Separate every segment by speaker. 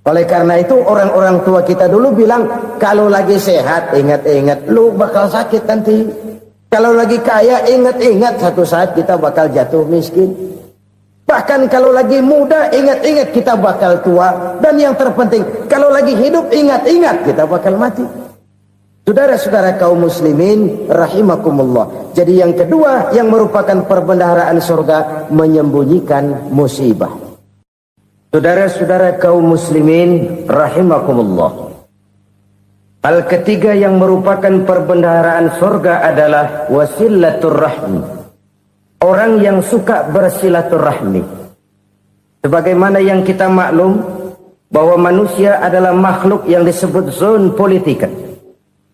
Speaker 1: Oleh karena itu orang-orang tua kita dulu bilang, kalau lagi sehat ingat-ingat lu bakal sakit nanti. Kalau lagi kaya ingat-ingat satu saat kita bakal jatuh miskin. Bahkan kalau lagi muda ingat-ingat kita bakal tua. Dan yang terpenting, kalau lagi hidup ingat-ingat kita bakal mati. Saudara-saudara kaum muslimin rahimakumullah. Jadi yang kedua yang merupakan perbendaharaan surga, menyembunyikan musibah. Saudara-saudara kaum muslimin rahimakumullah. Hal ketiga yang merupakan perbendaharaan surga adalah wasilatur rahmi. Orang yang suka bersilaturahmi. Sebagaimana yang kita maklum bahwa manusia adalah makhluk yang disebut zon politika.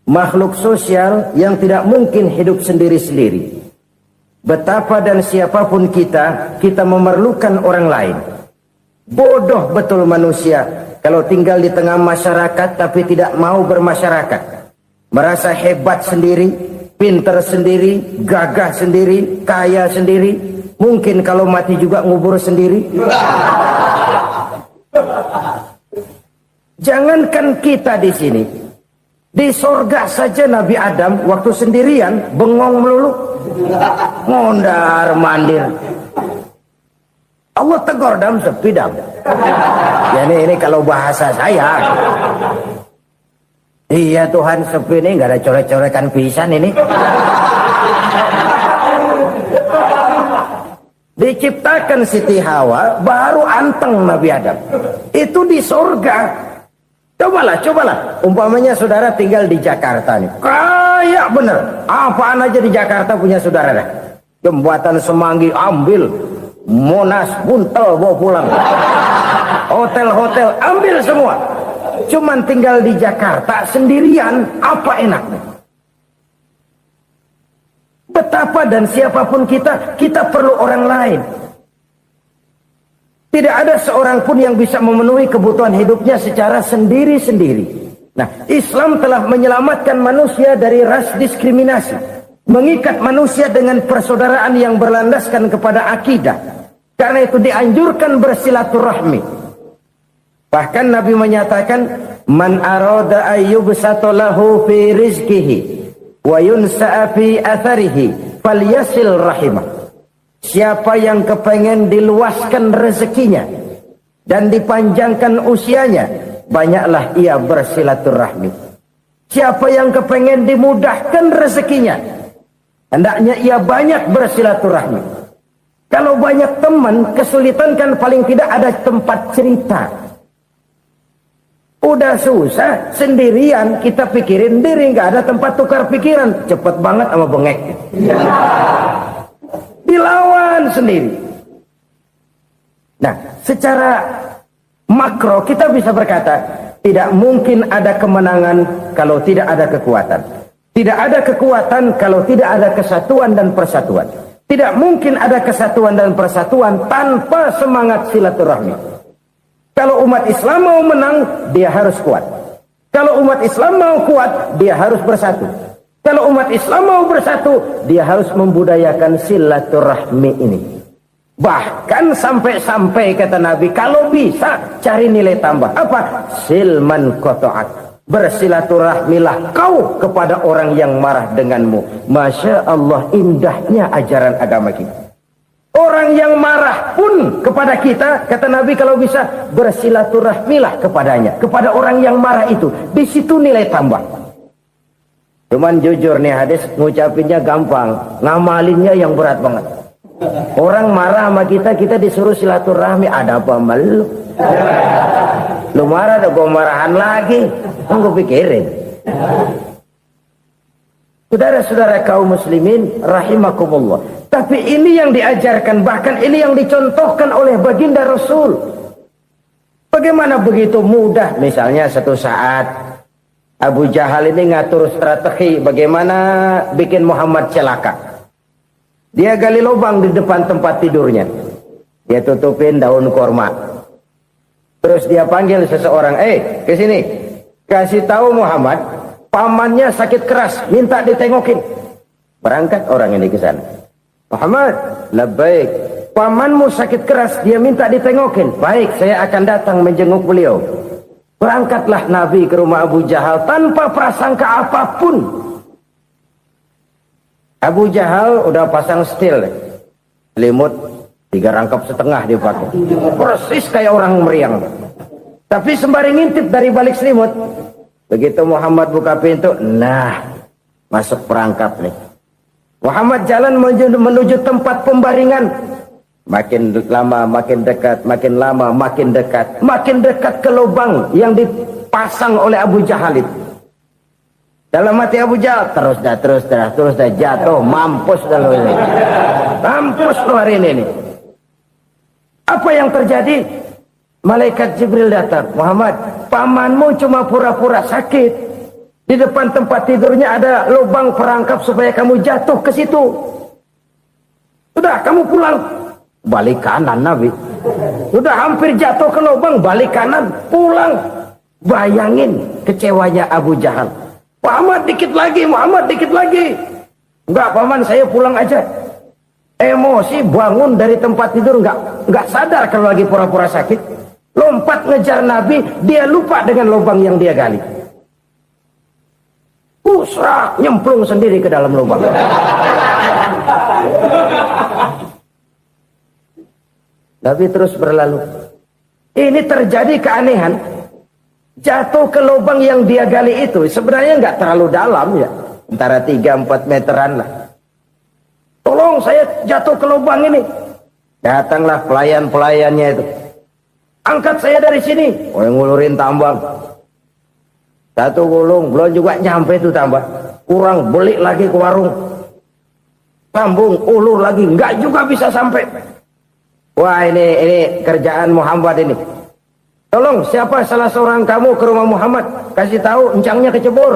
Speaker 1: Makhluk sosial yang tidak mungkin hidup sendiri-sendiri. Betapa dan siapapun kita memerlukan orang lain. Bodoh betul manusia kalau tinggal di tengah masyarakat tapi tidak mau bermasyarakat. Merasa hebat sendiri, pinter sendiri, gagah sendiri, kaya sendiri. Mungkin kalau mati juga ngubur sendiri. Jangankan kita di sini, di sorga saja Nabi Adam waktu sendirian bengong melulu, mondar mandir. Allah tegur dam sepi dam. Ya ini kalau bahasa saya. Iya Tuhan sepi ini nggak ada coret-coretan pisan ini. Diciptakan Siti Hawa baru anteng Nabi Adam. Itu di surga. Cobalah. Umpamanya saudara tinggal di Jakarta nih. Kayak bener. Apaan aja di Jakarta punya saudara dah. Jembatan Semanggi ambil. Monas buntel bawa pulang. Hotel-hotel ambil semua. Cuman tinggal di Jakarta sendirian, apa enaknya? Betapa dan siapapun kita perlu orang lain. Tidak ada seorang pun yang bisa memenuhi kebutuhan hidupnya secara sendiri-sendiri. Nah, Islam telah menyelamatkan manusia dari ras diskriminasi, mengikat manusia dengan persaudaraan yang berlandaskan kepada akidah. Karena itu dianjurkan bersilaturahmi. Bahkan Nabi menyatakan, man arada ayyubsata lahu fi rizqihi wa yunsa'a fi atharihi falyasil rahimah. Siapa yang kepengen diluaskan rezekinya dan dipanjangkan usianya, banyaklah ia bersilaturahmi. Siapa yang kepengen dimudahkan rezekinya, hendaknya ia banyak bersilaturahmi. Kalau banyak teman, kesulitan kan paling tidak ada tempat cerita. Udah susah, sendirian kita pikirin diri, nggak ada tempat tukar pikiran. Cepet banget sama bengek. Dilawan sendiri. Nah, secara makro kita bisa berkata, tidak mungkin ada kemenangan kalau tidak ada kekuatan. Tidak ada kekuatan kalau tidak ada kesatuan dan persatuan. Tidak mungkin ada kesatuan dan persatuan tanpa semangat silaturahmi. Kalau umat Islam mau menang, dia harus kuat. Kalau umat Islam mau kuat, dia harus bersatu. Kalau umat Islam mau bersatu, dia harus membudayakan silaturahmi ini. Bahkan sampai-sampai kata Nabi, kalau bisa cari nilai tambah. Apa? Silman qata'at. Bersilaturahmilah kau kepada orang yang marah denganmu. Masya Allah, indahnya ajaran agama kita. Orang yang marah pun kepada kita, kata Nabi, kalau bisa bersilaturahmilah kepadanya, kepada orang yang marah itu. Di situ nilai tambah. Cuman jujur nih hadis, ngucapinnya gampang, ngamalinnya yang berat banget. Orang marah sama kita disuruh silaturahmi, ada apa malu? Lu marah, ada gue marahan lagi. Gue pikirin. Saudara-saudara kaum muslimin rahimakumullah. Tapi ini yang diajarkan, bahkan ini yang dicontohkan oleh baginda Rasul. Bagaimana begitu mudah, misalnya satu saat Abu Jahal ini ngatur strategi bagaimana bikin Muhammad celaka. Dia gali lubang di depan tempat tidurnya. Dia tutupin daun korma. Terus dia panggil seseorang, ke sini. Kasih tahu Muhammad, pamannya sakit keras, minta ditengokin. Berangkat orang ini ke sana. Muhammad, labbaik. Pamanmu sakit keras, dia minta ditengokin. Baik, saya akan datang menjenguk beliau. Berangkatlah Nabi ke rumah Abu Jahal tanpa prasangka apapun. Abu Jahal udah pasang setil, selimut 3 rangkap setengah dipakai, persis kayak orang meriang. Tapi sembari ngintip dari balik selimut, begitu Muhammad buka pintu, nah masuk perangkap nih. Muhammad jalan menuju tempat pembaringan. Makin lama makin dekat, makin lama makin dekat, makin dekat ke lubang yang dipasang oleh Abu Jahal itu. Dalam hati Abu Jahal, terus dah jatuh, mampus dah lo ini. Mampus lo hari ini. Apa yang terjadi? Malaikat Jibril datang. Muhammad, pamanmu cuma pura-pura sakit. Di depan tempat tidurnya ada lubang perangkap supaya kamu jatuh ke situ. Sudah, kamu pulang. Balik kanan Nabi. Sudah hampir jatuh ke lubang, balik kanan, pulang. Bayangin kecewanya Abu Jahal. Muhammad dikit lagi, Muhammad dikit lagi. Enggak paman, saya pulang aja. Emosi bangun dari tempat tidur, enggak sadar kalau lagi pura-pura sakit. Lompat ngejar Nabi, dia lupa dengan lubang yang dia gali. Usrak, nyemplung sendiri ke dalam lubang. Nabi terus berlalu. Ini terjadi keanehan. Jatuh ke lubang yang dia gali itu sebenarnya nggak terlalu dalam ya, antara 3-4 meteran lah. Tolong saya jatuh ke lubang ini. Datanglah pelayan-pelayannya itu. Angkat saya dari sini. Oh, yang ngulurin tambang. 1 gulung, belum juga nyampe itu tambah. Kurang, beli lagi ke warung. Sambung, ulur lagi, nggak juga bisa sampai. Wah, ini kerjaan Muhammad ini. Tolong, siapa salah seorang kamu ke rumah Muhammad, kasih tahu encangnya kecebur.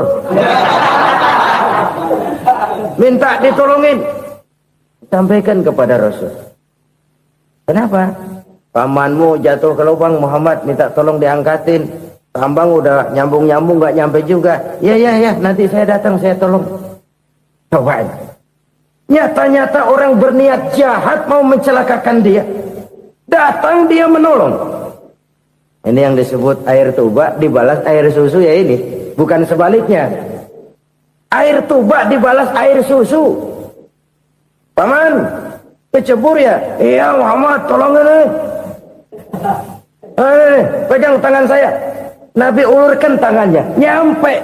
Speaker 1: Minta ditolongin. Sampaikan kepada Rasul. Kenapa? Pamanmu jatuh ke lubang, Muhammad minta tolong diangkatin. Tambang udah nyambung-nyambung nggak nyampe juga. Ya, nanti saya datang, saya tolong. Coba. Nyata-nyata orang berniat jahat mau mencelakakan dia. Datang dia menolong. Ini yang disebut air tuba dibalas air susu ya ini. Bukan sebaliknya. Air tuba dibalas air susu. Paman, kecebur ya? Iya Muhammad, tolong ini. Pegang tangan saya. Nabi ulurkan tangannya. Nyampe.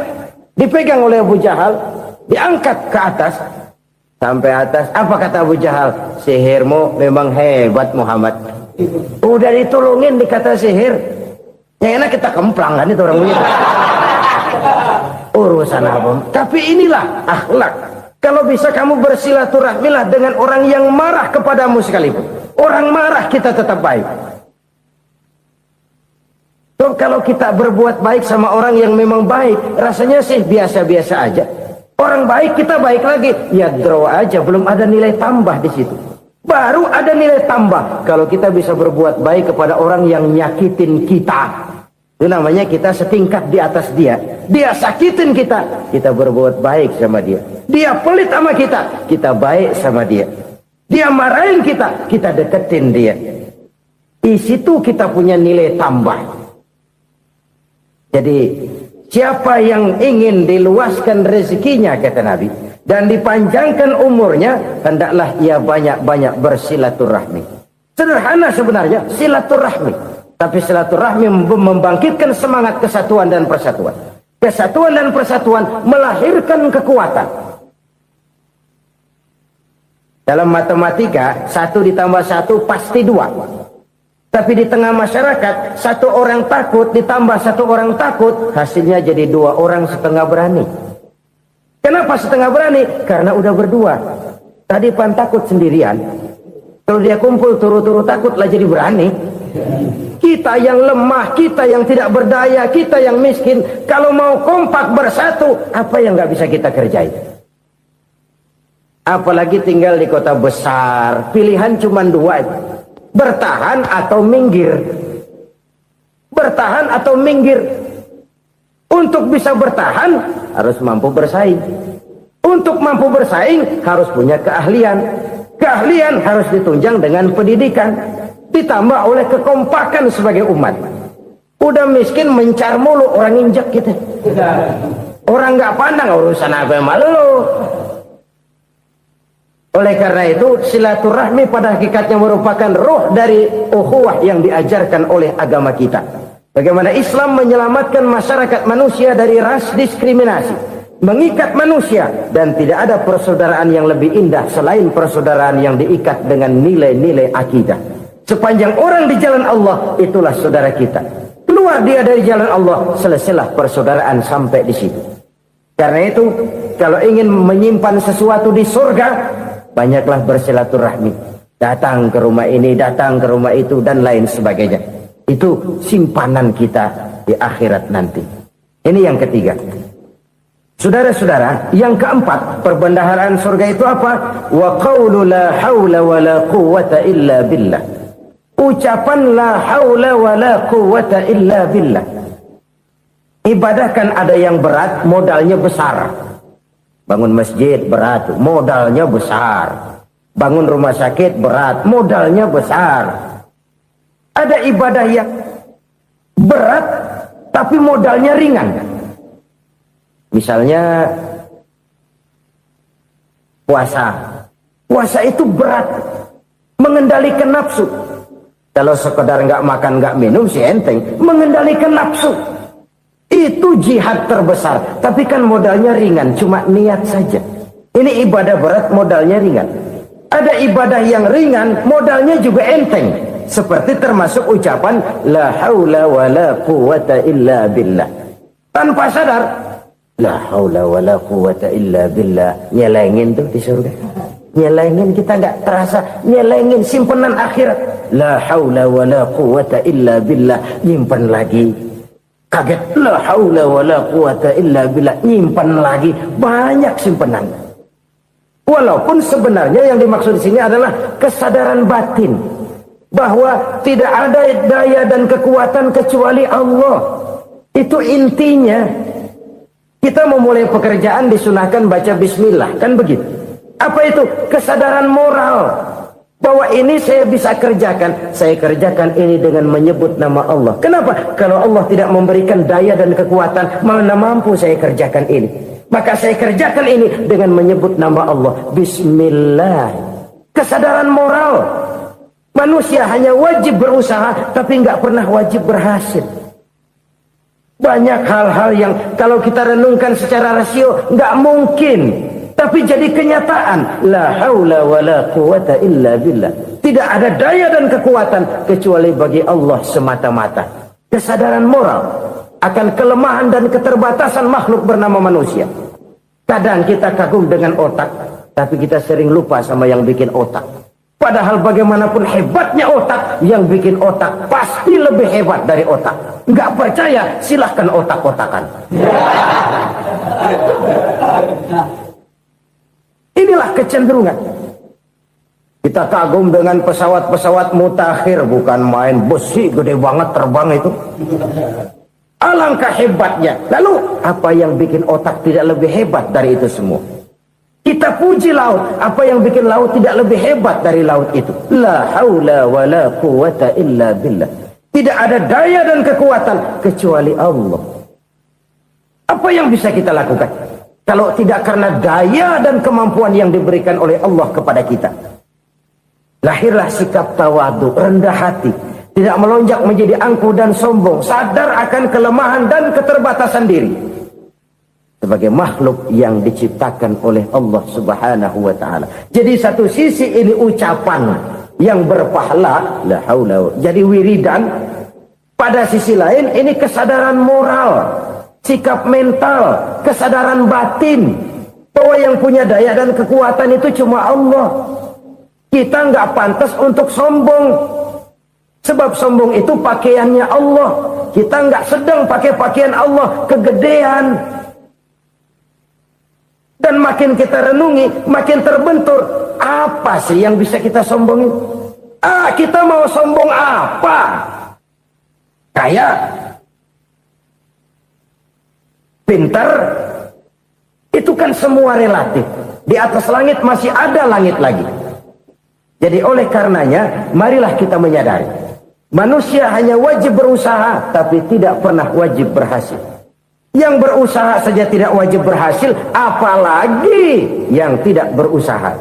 Speaker 1: Dipegang oleh Abu Jahal. Diangkat ke atas. Sampai atas. Apa kata Abu Jahal? Sihirmu memang hebat Muhammad. Udah ditolongin dikata sihir. Yang enak kita kemplang kan itu orang begitu. Urusan apa? Tapi inilah akhlak. Kalau bisa kamu bersilaturahmilah dengan orang yang marah kepadamu sekalipun. Orang marah kita tetap baik. So, kalau kita berbuat baik sama orang yang memang baik, rasanya sih biasa-biasa aja. Orang baik kita baik lagi. Ya draw aja, belum ada nilai tambah di situ. Baru ada nilai tambah kalau kita bisa berbuat baik kepada orang yang nyakitin kita. Itu namanya kita setingkat di atas dia. Dia sakitin kita, kita berbuat baik sama dia. Dia pelit sama kita, kita baik sama dia. Dia marahin kita, kita deketin dia. Di situ kita punya nilai tambah. Jadi siapa yang ingin diluaskan rezekinya kata Nabi dan dipanjangkan umurnya, hendaklah ia banyak-banyak bersilaturahmi. Sederhana sebenarnya silaturahmi, tapi silaturahmi membangkitkan semangat kesatuan dan persatuan. Kesatuan dan persatuan melahirkan kekuatan. Dalam matematika 1 ditambah 1 pasti 2. Tapi di tengah masyarakat 1 orang takut ditambah 1 orang takut, hasilnya jadi 2 orang setengah berani. Kenapa setengah berani? Karena udah berdua. Tadi pan takut sendirian. Kalau dia kumpul turu-turu takut lah jadi berani. Kita yang lemah, kita yang tidak berdaya, kita yang miskin, kalau mau kompak bersatu, apa yang nggak bisa kita kerjain? Apalagi tinggal di kota besar, pilihan cuma 2. Bertahan atau minggir. Bertahan atau minggir. Untuk bisa bertahan harus mampu bersaing. Untuk mampu bersaing harus punya keahlian. Keahlian harus ditunjang dengan pendidikan, ditambah oleh kekompakan sebagai umat. Udah miskin mencar mulu, orang injek gitu. Orang nggak pandang urusan apa malu. Oleh karena itu silaturahmi pada hakikatnya merupakan ruh dari ukhuwah yang diajarkan oleh agama kita. Bagaimana Islam menyelamatkan masyarakat manusia dari ras diskriminasi, mengikat manusia, dan tidak ada persaudaraan yang lebih indah selain persaudaraan yang diikat dengan nilai-nilai akidah. Sepanjang orang di jalan Allah, itulah saudara kita. Keluar dia dari jalan Allah, selesailah persaudaraan sampai di situ. Karena itu, kalau ingin menyimpan sesuatu di surga, banyaklah bersilaturahmi. Datang ke rumah ini, datang ke rumah itu, dan lain sebagainya. Itu simpanan kita di akhirat nanti. Ini yang ketiga. Saudara-saudara, yang keempat, perbendaharaan surga itu apa? Wa qawlu la hawla wa la quwwata illa billah. Ucapan la haula wa la quwwata illa billah. Ibadah kan ada yang berat, modalnya besar. Bangun masjid berat, modalnya besar. Bangun rumah sakit berat, modalnya besar. Ada ibadah yang berat tapi modalnya ringan. Misalnya puasa. Puasa itu berat, mengendalikan nafsu. Kalau sekedar nggak makan nggak minum sih enteng, mengendalikan nafsu itu jihad terbesar. Tapi kan modalnya ringan, cuma niat saja. Ini ibadah berat, modalnya ringan. Ada ibadah yang ringan, modalnya juga enteng. Seperti termasuk ucapan la haula wa la quwwata illa billah. Tanpa sadar, la haula wa la quwwata illa billah, nyelengin tuh di surga. Nyelengin, kita nggak terasa, nyelengin simpenan akhirat. La haula wa la quwwata illa billah, nyimpan lagi. Kaget, la haula wa la quwwata illa billah, nyimpan lagi. Banyak simpenan. Walaupun sebenarnya yang dimaksud di sini adalah kesadaran batin bahwa tidak ada daya dan kekuatan kecuali Allah. Itu intinya. Kita memulai pekerjaan disunahkan baca bismillah, kan begitu? Apa itu? Kesadaran moral bahwa ini saya bisa kerjakan. Saya kerjakan ini dengan menyebut nama Allah. Kenapa? Kalau Allah tidak memberikan daya dan kekuatan, mana mampu saya kerjakan ini. Maka saya kerjakan ini dengan menyebut nama Allah. Bismillah. Kesadaran moral. Manusia hanya wajib berusaha, tapi nggak pernah wajib berhasil. Banyak hal-hal yang kalau kita renungkan secara rasio nggak mungkin, tapi jadi kenyataan. La haula wa la quwwata illa billah. Tidak ada daya dan kekuatan kecuali bagi Allah semata-mata. Kesadaran moral akan kelemahan dan keterbatasan makhluk bernama manusia. Kadang kita kagum dengan otak, tapi kita sering lupa sama yang bikin otak. Padahal bagaimanapun hebatnya otak, yang bikin otak pasti lebih hebat dari otak. Nggak percaya, silahkan otak-otakan. Inilah kecenderungan. Kita kagum dengan pesawat-pesawat mutakhir, bukan main, besi gede banget terbang itu. Alangkah hebatnya. Lalu apa yang bikin otak tidak lebih hebat dari itu semua? Kita puji laut, apa yang bikin laut tidak lebih hebat dari laut itu? La haula wa la quwwata illa billah. Tidak ada daya dan kekuatan kecuali Allah. Apa yang bisa kita lakukan kalau tidak karena daya dan kemampuan yang diberikan oleh Allah kepada kita? Lahirlah sikap tawadu, rendah hati, tidak melonjak menjadi angkuh dan sombong, sadar akan kelemahan dan keterbatasan diri sebagai makhluk yang diciptakan oleh Allah Subhanahu wa taala. Jadi satu sisi ini ucapan yang berpahala, la haula, jadi wiridan. Pada sisi lain ini kesadaran moral, sikap mental, kesadaran batin bahwa yang punya daya dan kekuatan itu cuma Allah. Kita nggak pantas untuk sombong, sebab sombong itu pakaiannya Allah. Kita nggak sedang pakai pakaian Allah, kegedean. Dan makin kita renungi, makin terbentur. Apa sih yang bisa kita sombongin? Kita mau sombong apa? Kaya? Pintar? Itu kan semua relatif. Di atas langit masih ada langit lagi. Jadi oleh karenanya, marilah kita menyadari Manusia hanya wajib berusaha, tapi tidak pernah wajib berhasil. Yang berusaha saja tidak wajib berhasil, apalagi yang tidak berusaha.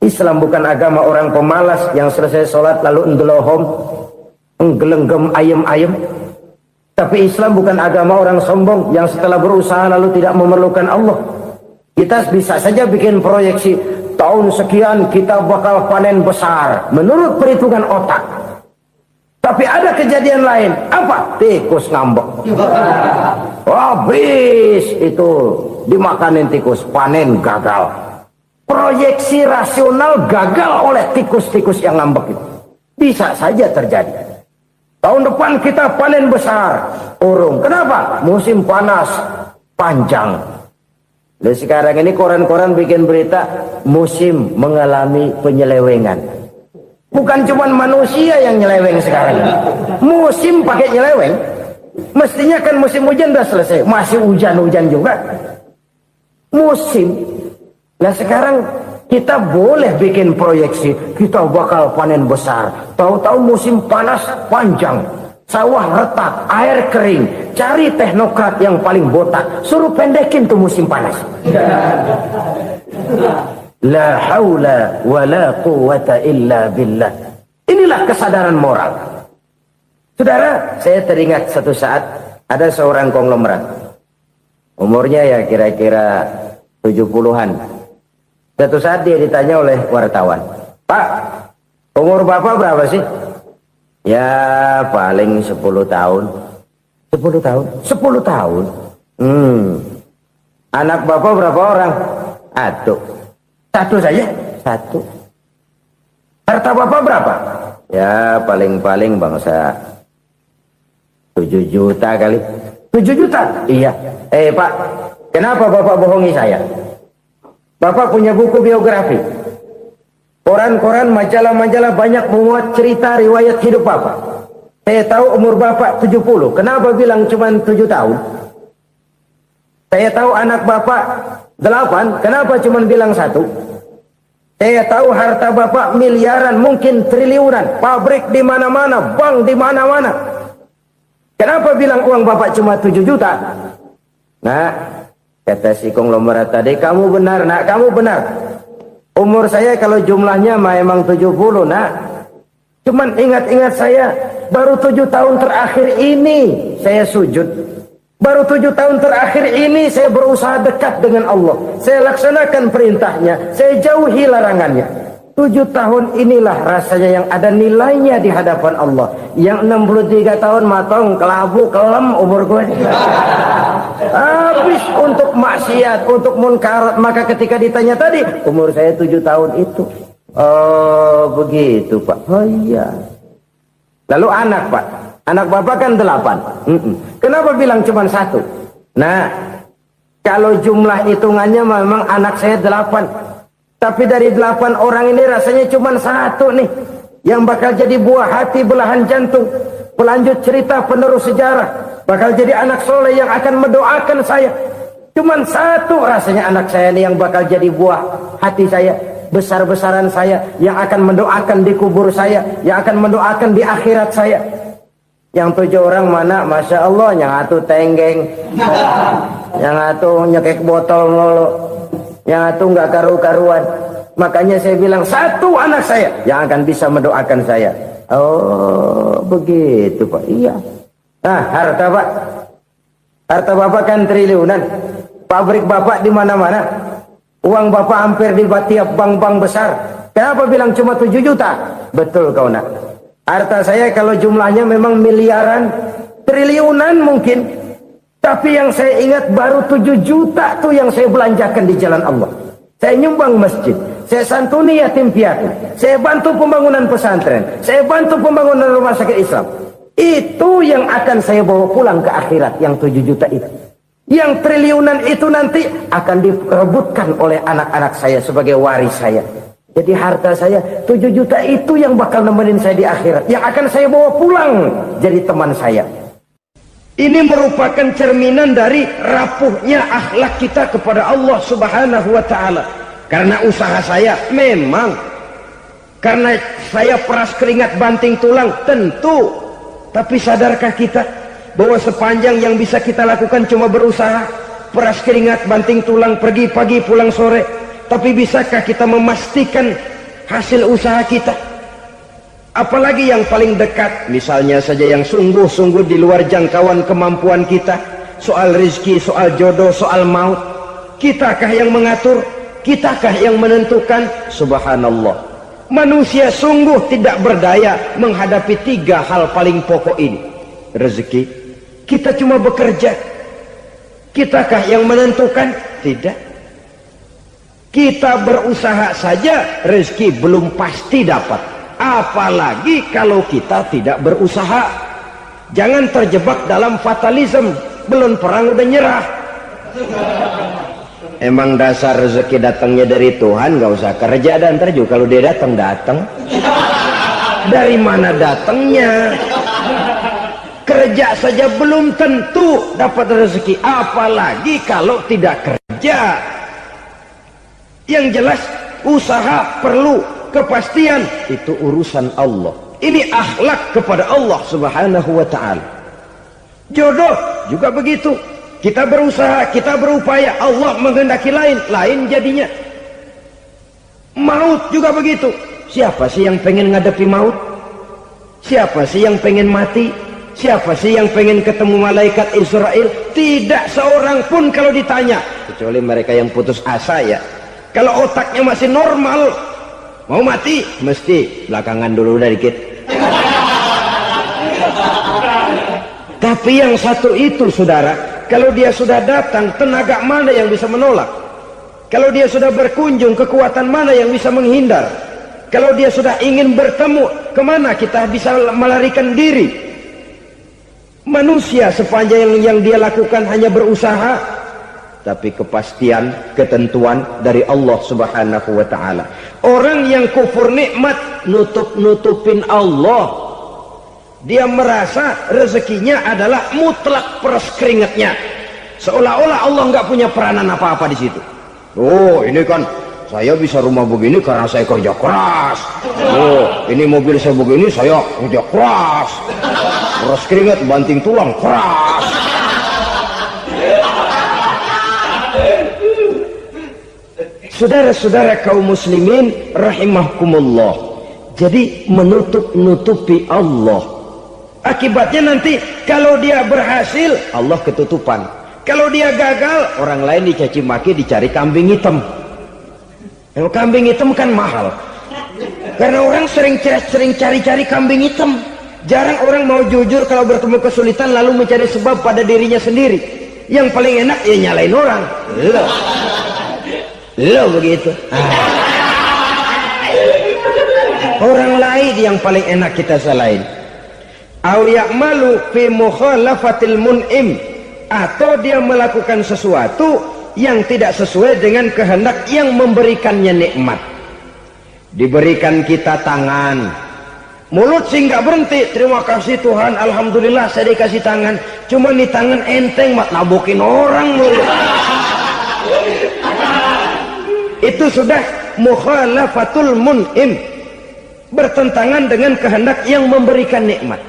Speaker 1: Islam bukan agama orang pemalas yang selesai sholat lalu ngelohom, nggelenggem ayem-ayem. Tapi Islam bukan agama orang sombong yang setelah berusaha lalu tidak memerlukan Allah. Kita bisa saja bikin proyeksi, tahun sekian kita bakal panen besar menurut perhitungan otak. Tapi ada kejadian lain. Apa? Tikus ngambek. Habis itu dimakanin tikus, panen gagal. Proyeksi rasional gagal oleh tikus-tikus yang ngambek itu. Bisa saja terjadi. Tahun depan kita panen besar. Urung. Kenapa? Musim panas panjang. Dan sekarang ini koran-koran bikin berita musim mengalami penyelewengan. Bukan cuma manusia yang nyeleweng sekarang. Musim pakai nyeleweng. Mestinya kan musim hujan udah selesai. Masih hujan-hujan juga. Musim. Nah sekarang kita boleh bikin proyeksi. Kita bakal panen besar. Tahu-tahu musim panas panjang. Sawah retak, air kering. Cari teknokrat yang paling botak. Suruh pendekin tuh musim panas. La haula wa la quwata illa billah. Inilah kesadaran moral. Saudara, saya teringat satu saat ada seorang konglomerat. Umurnya ya kira-kira 70-an. Satu saat dia ditanya oleh wartawan, "Pak, umur Bapak berapa sih?" "Ya paling 10 tahun." 10 tahun? 10 tahun? Anak Bapak berapa orang? Aduh. Satu saja? Satu. Harta Bapak berapa? Ya paling-paling bangsa 7 juta kali. 7 juta? Iya. Pak, kenapa Bapak bohongi saya? Bapak punya buku biografi. Koran-koran, majalah-majalah banyak memuat cerita riwayat hidup Bapak. Saya tahu umur Bapak 70. Kenapa bilang cuma 7 tahun? Saya tahu anak Bapak 8. Kenapa cuma bilang 1? Saya tahu harta Bapak miliaran, mungkin triliunan. Pabrik di mana-mana, bank di mana-mana. Kenapa bilang uang Bapak cuma 7 juta? Nah, kata si konglomerat tadi, kamu benar, nak, kamu benar. Umur saya kalau jumlahnya memang 70, nak. Cuman ingat-ingat saya, baru 7 tahun terakhir ini saya sujud. Baru 7 tahun terakhir ini saya berusaha dekat dengan Allah. Saya laksanakan perintahnya, saya jauhi larangannya. 7 tahun inilah rasanya yang ada nilainya di hadapan Allah. Yang 63 tahun matong, kelabu, kelem umur gue. Habis untuk maksiat, untuk munkar. Maka ketika ditanya tadi, umur saya 7 tahun itu. Oh begitu Pak. Oh iya. Lalu anak Pak. Anak Bapak kan 8. Kenapa bilang cuma 1? Nah, kalau jumlah hitungannya memang anak saya 8. Tapi dari 8 orang ini rasanya cuma 1 nih. Yang bakal jadi buah hati, belahan jantung. Pelanjut cerita, penerus sejarah. Bakal jadi anak soleh yang akan mendoakan saya. Cuma 1 rasanya anak saya ini yang bakal jadi buah hati saya. Besar-besaran saya. Yang akan mendoakan di kubur saya. Yang akan mendoakan di akhirat saya. Yang 7 orang mana? Masya Allah, yang atu tenggeng, yang atu nyekek botol mulu, yang atu nggak karu-karuan. Makanya saya bilang 1 anak saya yang akan bisa mendoakan saya. Oh begitu Pak. Iya. Nah harta Pak, harta Bapak kan triliunan. Pabrik Bapak di mana-mana. Uang Bapak hampir di tiap bank-bank besar. Kenapa bilang cuma 7 juta? Betul kau nak. Harta saya kalau jumlahnya memang miliaran, triliunan mungkin. Tapi yang saya ingat baru 7 juta tuh yang saya belanjakan di jalan Allah. Saya nyumbang masjid, saya santuni yatim piatu, saya bantu pembangunan pesantren, saya bantu pembangunan rumah sakit Islam. Itu yang akan saya bawa pulang ke akhirat, yang 7 juta itu. Yang triliunan itu nanti akan direbutkan oleh anak-anak saya sebagai waris saya. Jadi harta saya 7 juta itu yang bakal nemenin saya di akhirat. Yang akan saya bawa pulang jadi teman saya. Ini merupakan cerminan dari rapuhnya akhlak kita kepada Allah Subhanahu wa ta'ala. Karena usaha saya memang Karena saya peras keringat banting tulang, tentu. Tapi sadarkah kita bahwa sepanjang yang bisa kita lakukan cuma berusaha, peras keringat banting tulang, pergi pagi pulang sore. Tapi bisakah kita memastikan hasil usaha kita? Apalagi yang paling dekat, misalnya saja yang sungguh-sungguh di luar jangkauan kemampuan kita, soal rezeki, soal jodoh, soal maut. Kitakah yang mengatur? Kitakah yang menentukan? Subhanallah. Manusia sungguh tidak berdaya menghadapi 3 hal paling pokok ini. Rezeki, kita cuma bekerja. Kitakah yang menentukan? Tidak. Kita berusaha saja, rezeki belum pasti dapat. Apalagi kalau kita tidak berusaha. Jangan terjebak dalam fatalisme. Belum perang udah nyerah. Emang dasar rezeki datangnya dari Tuhan, nggak usah kerja, dan ntar juga kalau dia datang. Dari mana datangnya? Kerja saja belum tentu dapat rezeki, apalagi kalau tidak kerja. Yang jelas usaha perlu kepastian, itu urusan Allah. Ini akhlak kepada Allah Subhanahu wa ta'ala. Jodoh juga begitu. Kita berusaha, kita berupaya, Allah menghendaki lain jadinya. Maut juga begitu. Siapa sih yang pengen ngadepi maut? Siapa sih yang pengen mati? Siapa sih yang pengen ketemu malaikat Israel? Tidak seorang pun kalau ditanya, kecuali mereka yang putus asa ya. Kalau otaknya masih normal, mau mati mesti belakangan dulu udah dikit. Tapi yang satu itu saudara, kalau dia sudah datang, tenaga mana yang bisa menolak? Kalau dia sudah berkunjung, kekuatan mana yang bisa menghindar? Kalau dia sudah ingin bertemu, kemana kita bisa melarikan diri? Manusia sepanjang yang dia lakukan hanya berusaha, tapi kepastian, ketentuan dari Allah Subhanahu wa ta'ala. Orang yang kufur nikmat, nutupin Allah. Dia merasa rezekinya adalah mutlak peras keringatnya, seolah-olah Allah nggak punya peranan apa-apa di situ. Oh, ini kan saya bisa rumah begini karena saya kerja keras. Oh, ini mobil saya begini saya kerja keras. Peras keringat banting tulang keras. Saudara-saudara kaum muslimin rahimahkumullah. Jadi menutupi Allah. Akibatnya nanti kalau dia berhasil, Allah ketutupan. Kalau dia gagal, orang lain dicaci maki, dicari kambing hitam. Kalau kambing hitam kan mahal. Karena orang sering cari-cari kambing hitam. Jarang orang mau jujur kalau bertemu kesulitan lalu mencari sebab pada dirinya sendiri. Yang paling enak ya nyalain orang. Lo begitu. Orang lain yang paling enak kita salahin. Au ya'malu fi mukhalafatil mun'im, atau dia melakukan sesuatu yang tidak sesuai dengan kehendak yang memberikannya nikmat. Diberikan kita tangan, mulut sih nggak berhenti, terima kasih Tuhan, alhamdulillah saya dikasih tangan. Cuma nih tangan enteng mat nabokin orang mulut. Itu sudah mukhalafatul mun'im, bertentangan dengan kehendak yang memberikan nikmat.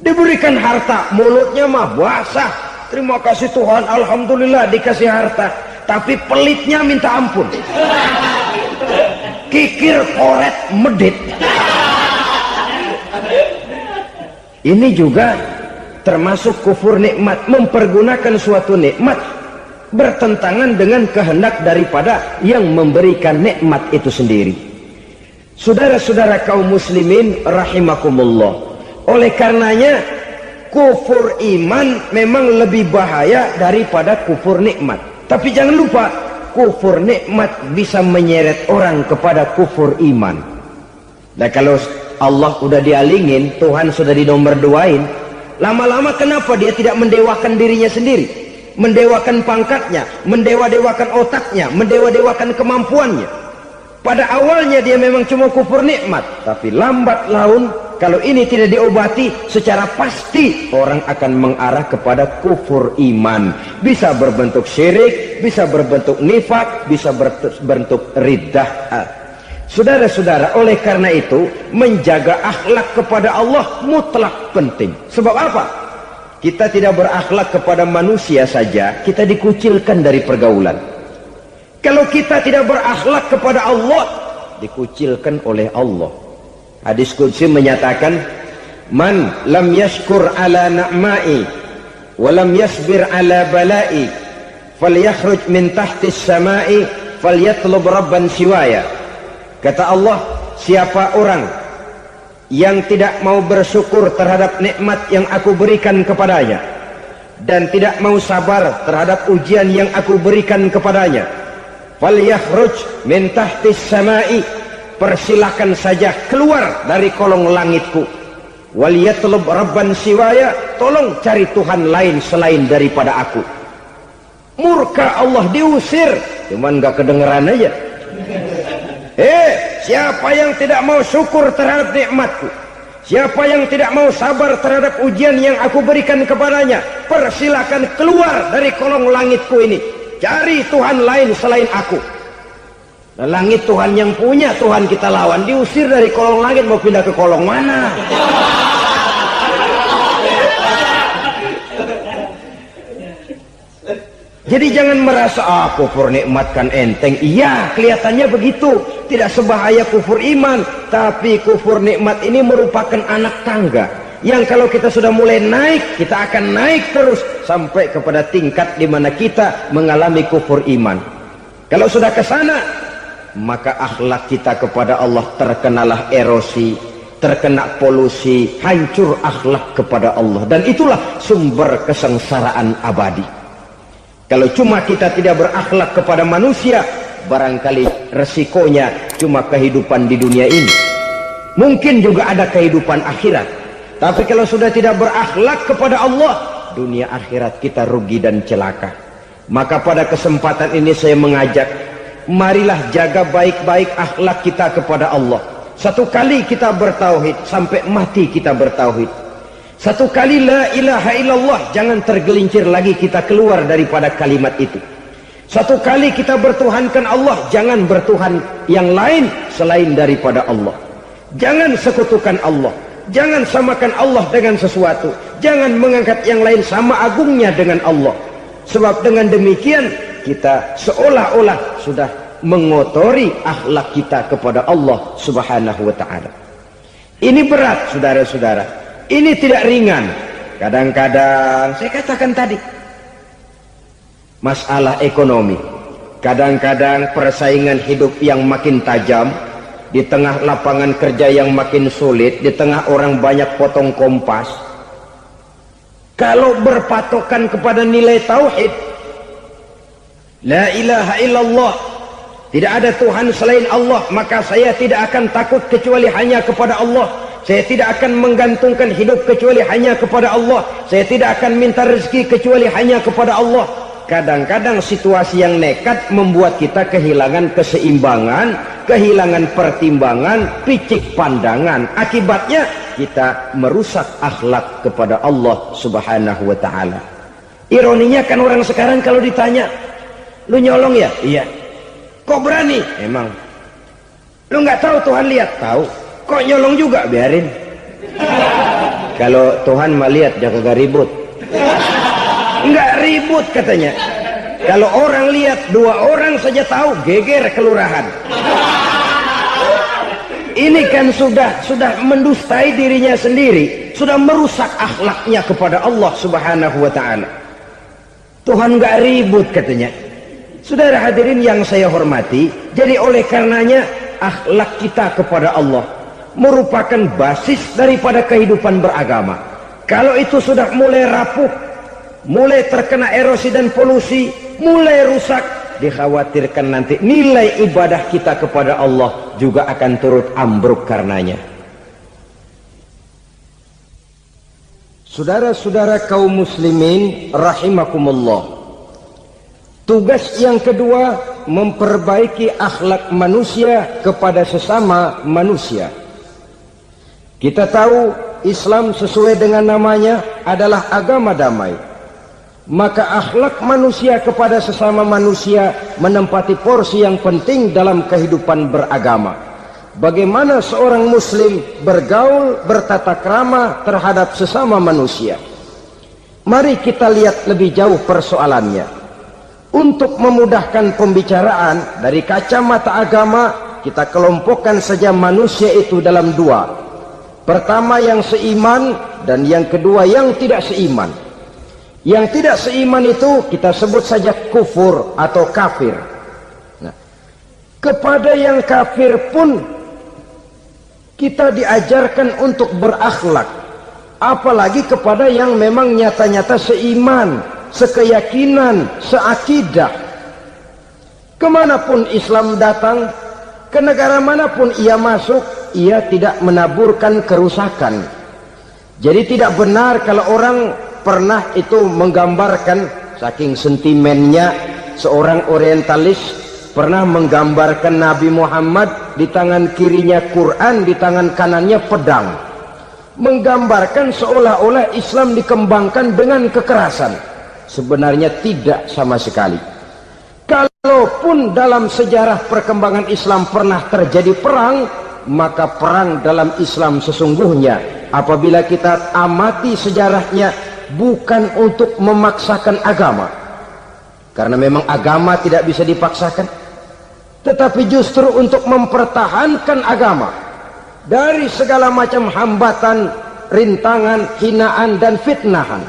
Speaker 1: Diberikan harta, mulutnya mah basah, terima kasih Tuhan, alhamdulillah dikasih harta, tapi pelitnya minta ampun, kikir koret medit. Ini juga termasuk kufur nikmat, mempergunakan suatu nikmat bertentangan dengan kehendak daripada yang memberikan nikmat itu sendiri. Saudara-saudara kaum muslimin rahimakumullah, oleh karenanya kufur iman memang lebih bahaya daripada kufur nikmat. Tapi jangan lupa, kufur nikmat bisa menyeret orang kepada kufur iman. Nah kalau Allah udah dialingin, Tuhan sudah dinomor duain, lama-lama kenapa dia tidak mendewakan dirinya sendiri, mendewakan pangkatnya, mendewa-dewakan otaknya, mendewa-dewakan kemampuannya? Pada awalnya dia memang cuma kufur nikmat, tapi lambat laun kalau ini tidak diobati secara pasti, orang akan mengarah kepada kufur iman. Bisa berbentuk syirik, bisa berbentuk nifak, bisa berbentuk riddah. Saudara-saudara, oleh karena itu menjaga akhlak kepada Allah mutlak penting. Sebab apa? Kita tidak berakhlak kepada manusia saja, kita dikucilkan dari pergaulan. Kalau kita tidak berakhlak kepada Allah, dikucilkan oleh Allah. Hadis qudsi menyatakan, man lam yashkur ala na'mai wa lam yasbir ala balai falyakhruj min tahtis samai falyatlub rabban siwaya. Kata Allah, siapa orang yang tidak mau bersyukur terhadap nikmat yang aku berikan kepadanya dan tidak mau sabar terhadap ujian yang aku berikan kepadanya, falyakhruj min tahtis samai, persilahkan saja keluar dari kolong langitku, waliyatlub rabban siwaya, tolong cari Tuhan lain selain daripada aku. Murka Allah, diusir, cuman gak kedengeran aja. Siapa yang tidak mau syukur terhadap nikmatku, siapa yang tidak mau sabar terhadap ujian yang aku berikan kepadanya, persilakan keluar dari kolong langitku ini, cari Tuhan lain selain aku. Nah, langit Tuhan yang punya, Tuhan kita lawan, diusir dari kolong langit, mau pindah ke kolong mana? Jadi jangan merasa kufur nikmat kan enteng. Iya, kelihatannya begitu, tidak sebahaya kufur iman. Tapi kufur nikmat ini merupakan anak tangga yang kalau kita sudah mulai naik, kita akan naik terus sampai kepada tingkat di mana kita mengalami kufur iman. Kalau sudah ke sana, maka akhlak kita kepada Allah terkenalah erosi, terkena polusi, hancur akhlak kepada Allah, dan itulah sumber kesengsaraan abadi. Kalau cuma kita tidak berakhlak kepada manusia, barangkali resikonya cuma kehidupan di dunia ini. Mungkin juga ada kehidupan akhirat. Tapi kalau sudah tidak berakhlak kepada Allah, dunia akhirat kita rugi dan celaka. Maka pada kesempatan ini saya mengajak, marilah jaga baik-baik akhlak kita kepada Allah. Satu kali kita bertauhid, sampai mati kita bertauhid. Satu kali la ilaha illallah, jangan tergelincir lagi kita keluar daripada kalimat itu. Satu kali kita bertuhankan Allah, jangan bertuhan yang lain selain daripada Allah. Jangan sekutukan Allah, jangan samakan Allah dengan sesuatu, jangan mengangkat yang lain sama agungnya dengan Allah. Sebab dengan demikian kita seolah-olah sudah mengotori akhlak kita kepada Allah subhanahu wa ta'ala. Ini berat, saudara-saudara. Ini tidak ringan. Kadang-kadang saya katakan tadi, masalah ekonomi, kadang-kadang persaingan hidup yang makin tajam, di tengah lapangan kerja yang makin sulit, di tengah orang banyak potong kompas. Kalau berpatokan kepada nilai tauhid, la ilaha illallah, tidak ada Tuhan selain Allah, maka saya tidak akan takut kecuali hanya kepada Allah. Saya tidak akan menggantungkan hidup kecuali hanya kepada Allah. Saya tidak akan minta rezeki kecuali hanya kepada Allah. Kadang-kadang situasi yang nekat membuat kita kehilangan keseimbangan, kehilangan pertimbangan, picik pandangan. Akibatnya kita merusak akhlak kepada Allah subhanahu wa ta'ala. Ironinya kan orang sekarang kalau ditanya, lu nyolong ya? Iya. Kok berani? Emang. Lu nggak tahu Tuhan lihat? Tahu. Kok nyolong juga? Biarin. Kalau Tuhan mah lihat, dia kagak ribut. Enggak ribut katanya. Kalau orang lihat, 2 orang saja tahu, geger kelurahan. Ini kan sudah mendustai dirinya sendiri, sudah merusak akhlaknya kepada Allah subhanahu wa ta'ala. Tuhan enggak ribut katanya. Saudara hadirin yang saya hormati, jadi oleh karenanya akhlak kita kepada Allah merupakan basis daripada kehidupan beragama. Kalau itu sudah mulai rapuh, mulai terkena erosi dan polusi, mulai rusak, dikhawatirkan nanti nilai ibadah kita kepada Allah juga akan turut ambruk karenanya. Saudara-saudara kaum muslimin rahimakumullah, tugas yang kedua memperbaiki akhlak manusia kepada sesama manusia. Kita tahu Islam sesuai dengan namanya adalah agama damai. Maka akhlak manusia kepada sesama manusia menempati porsi yang penting dalam kehidupan beragama.
Speaker 2: bagaimana seorang muslim bergaul bertata krama terhadap sesama manusia. Mari kita lihat lebih jauh persoalannya. Untuk memudahkan pembicaraan dari kacamata agama, kita kelompokkan saja manusia itu dalam dua. Pertama yang seiman, dan yang kedua yang tidak seiman. Yang tidak seiman itu kita sebut saja kufur atau kafir. Nah, kepada yang kafir pun kita diajarkan untuk berakhlak, apalagi kepada yang memang nyata-nyata seiman, sekeyakinan, seakidah. Kemanapun Islam datang, ke negara manapun ia masuk, ia tidak menaburkan kerusakan. Jadi tidak benar kalau orang pernah itu menggambarkan, saking sentimennya seorang orientalis pernah menggambarkan Nabi Muhammad di tangan kirinya Quran, di tangan kanannya pedang, menggambarkan seolah-olah Islam dikembangkan dengan kekerasan. Sebenarnya tidak sama sekali. Kalaupun dalam sejarah perkembangan Islam pernah terjadi perang, maka perang dalam Islam sesungguhnya, apabila kita amati sejarahnya, bukan untuk memaksakan agama, karena memang agama tidak bisa dipaksakan, tetapi justru untuk mempertahankan agama dari segala macam hambatan, rintangan, hinaan, dan fitnahan.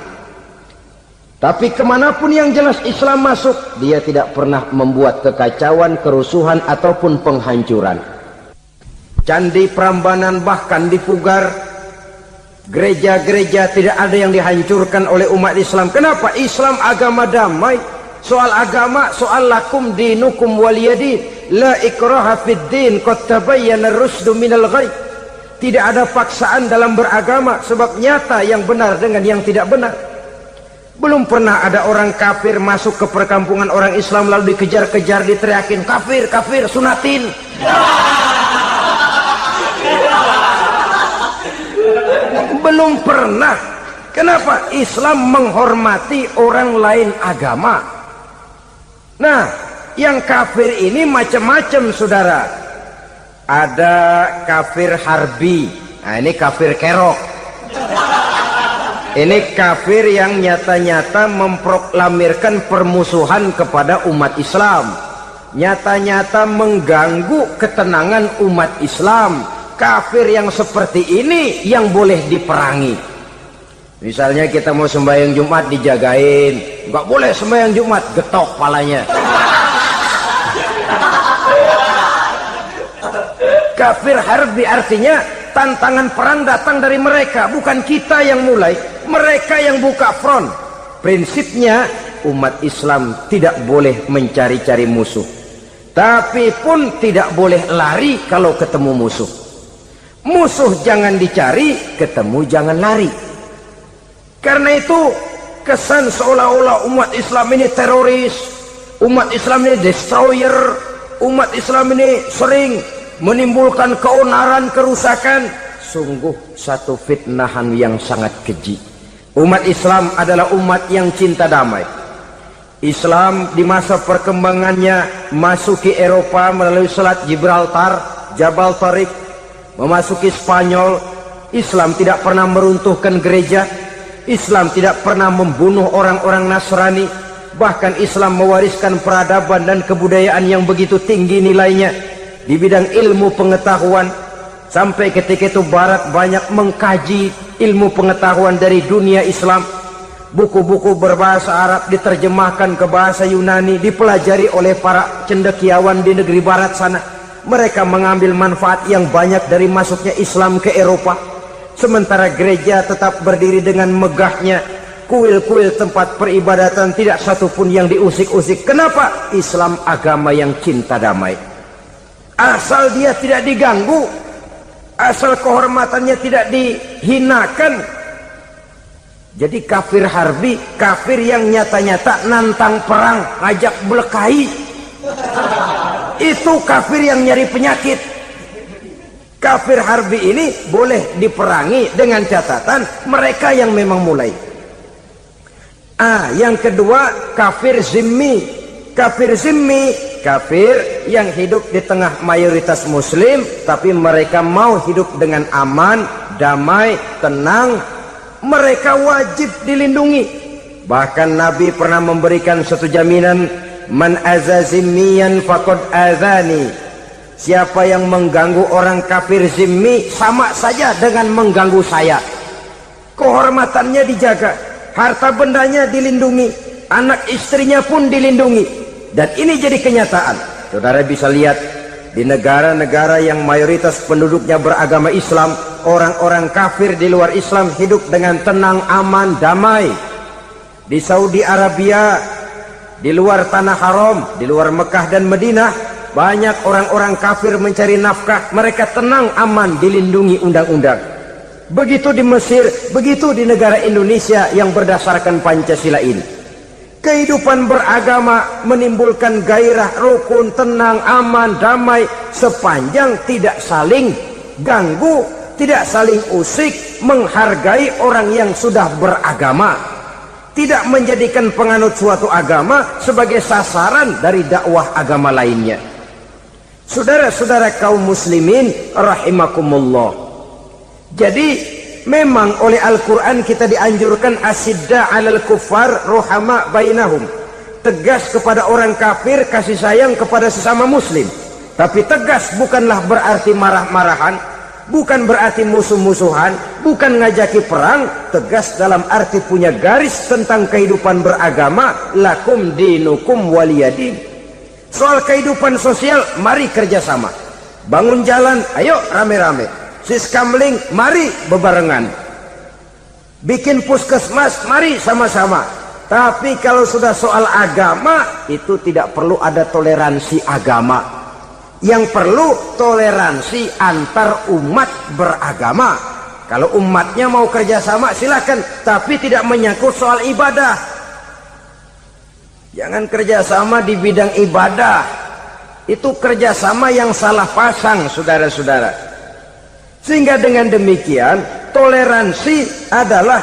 Speaker 2: Tapi kemanapun yang jelas Islam masuk, dia tidak pernah membuat kekacauan, kerusuhan, ataupun penghancuran. Candi Prambanan bahkan dipugar, gereja-gereja tidak ada yang dihancurkan oleh umat Islam. Kenapa? Islam agama damai. Soal agama, soal lakum dinukum waliyadin, la ikraha fid din, qad tabayyana ar-rusdu minal ghayy. Tidak ada paksaan dalam beragama, sebab nyata yang benar dengan yang tidak benar. Belum pernah ada orang kafir masuk ke perkampungan orang Islam lalu dikejar-kejar, diteriakin kafir, kafir, sunatin. Belum pernah. Kenapa? Islam menghormati orang lain agama. Nah, yang kafir ini macam-macam, saudara. Ada kafir harbi. Nah, ini kafir kerok. Ini kafir yang nyata-nyata memproklamirkan permusuhan kepada umat Islam, nyata-nyata mengganggu ketenangan umat Islam. Kafir yang seperti ini yang boleh diperangi. Misalnya kita mau sembahyang Jumat dijagain, nggak boleh sembahyang Jumat, getok palanya. Kafir harbi artinya tantangan perang datang dari mereka, bukan kita yang mulai. Mereka yang buka front. Prinsipnya umat Islam tidak boleh mencari-cari musuh, tapi pun tidak boleh lari kalau ketemu musuh. Musuh jangan dicari, ketemu jangan lari. Karena itu kesan seolah-olah umat Islam ini teroris, umat Islam ini destroyer, umat Islam ini sering menimbulkan keonaran, kerusakan. Sungguh satu fitnahan yang sangat keji. Umat Islam adalah umat yang cinta damai. Islam di masa perkembangannya masuki Eropa melalui Selat Gibraltar, Jabal Tariq, memasuki Spanyol. Islam tidak pernah meruntuhkan gereja. Islam tidak pernah membunuh orang-orang Nasrani. Bahkan Islam mewariskan peradaban dan kebudayaan yang begitu tinggi nilainya di bidang ilmu pengetahuan. Sampai ketika itu Barat banyak mengkaji ilmu pengetahuan dari dunia Islam. Buku-buku berbahasa Arab diterjemahkan ke bahasa Yunani, dipelajari oleh para cendekiawan di negeri Barat sana. Mereka mengambil manfaat yang banyak dari masuknya Islam ke Eropa. Sementara gereja tetap berdiri dengan megahnya. Kuil-kuil tempat peribadatan tidak satupun yang diusik-usik. Kenapa? Islam agama yang cinta damai. Asal dia tidak diganggu, asal kehormatannya tidak dihinakan. Jadi kafir harbi, kafir yang nyata-nyata nantang perang, ngajak berkelahi. Itu kafir yang nyari penyakit. Kafir harbi ini boleh diperangi dengan catatan mereka yang memang mulai. Yang kedua kafir zimmi. Kafir zimmi kafir yang hidup di tengah mayoritas muslim, tapi mereka mau hidup dengan aman, damai, tenang. Mereka wajib dilindungi. Bahkan Nabi pernah memberikan satu jaminan, man azazimiyan faqad azani. Siapa yang mengganggu orang kafir zimmi sama saja dengan mengganggu saya. Kehormatannya dijaga, harta bendanya dilindungi, anak istrinya pun dilindungi. Dan ini jadi kenyataan. Saudara bisa lihat di negara-negara yang mayoritas penduduknya beragama Islam, orang-orang kafir di luar Islam hidup dengan tenang, aman, damai. Di Saudi Arabia, di luar tanah haram, di luar Mekah dan Madinah, banyak orang-orang kafir mencari nafkah. Mereka tenang, aman, dilindungi undang-undang. Begitu di Mesir, begitu di negara Indonesia yang berdasarkan Pancasila ini. Kehidupan beragama menimbulkan gairah, rukun, tenang, aman, damai, sepanjang tidak saling ganggu, tidak saling usik, menghargai orang yang sudah beragama, tidak menjadikan penganut suatu agama sebagai sasaran dari dakwah agama lainnya. Saudara-saudara kaum muslimin rahimakumullah. Jadi memang oleh Al-Quran kita dianjurkan asidda alal kuffar ruhama bainahum. Tegas kepada orang kafir, kasih sayang kepada sesama muslim. Tapi tegas bukanlah berarti marah-marahan, bukan berarti musuh-musuhan, bukan ngajaki perang. Tegas dalam arti punya garis tentang kehidupan beragama, lakum dinukum waliyadin. Soal kehidupan sosial, mari kerjasama. Bangun jalan, ayo rame-rame. Siskamling, mari bebarengan. Bikin puskesmas, mari sama-sama. Tapi kalau sudah soal agama, itu tidak perlu ada toleransi agama. Yang perlu toleransi antar umat beragama. Kalau umatnya mau kerjasama silakan, tapi tidak menyangkut soal ibadah. Jangan kerjasama di bidang ibadah. Itu kerjasama yang salah pasang, saudara-saudara. Sehingga dengan demikian toleransi adalah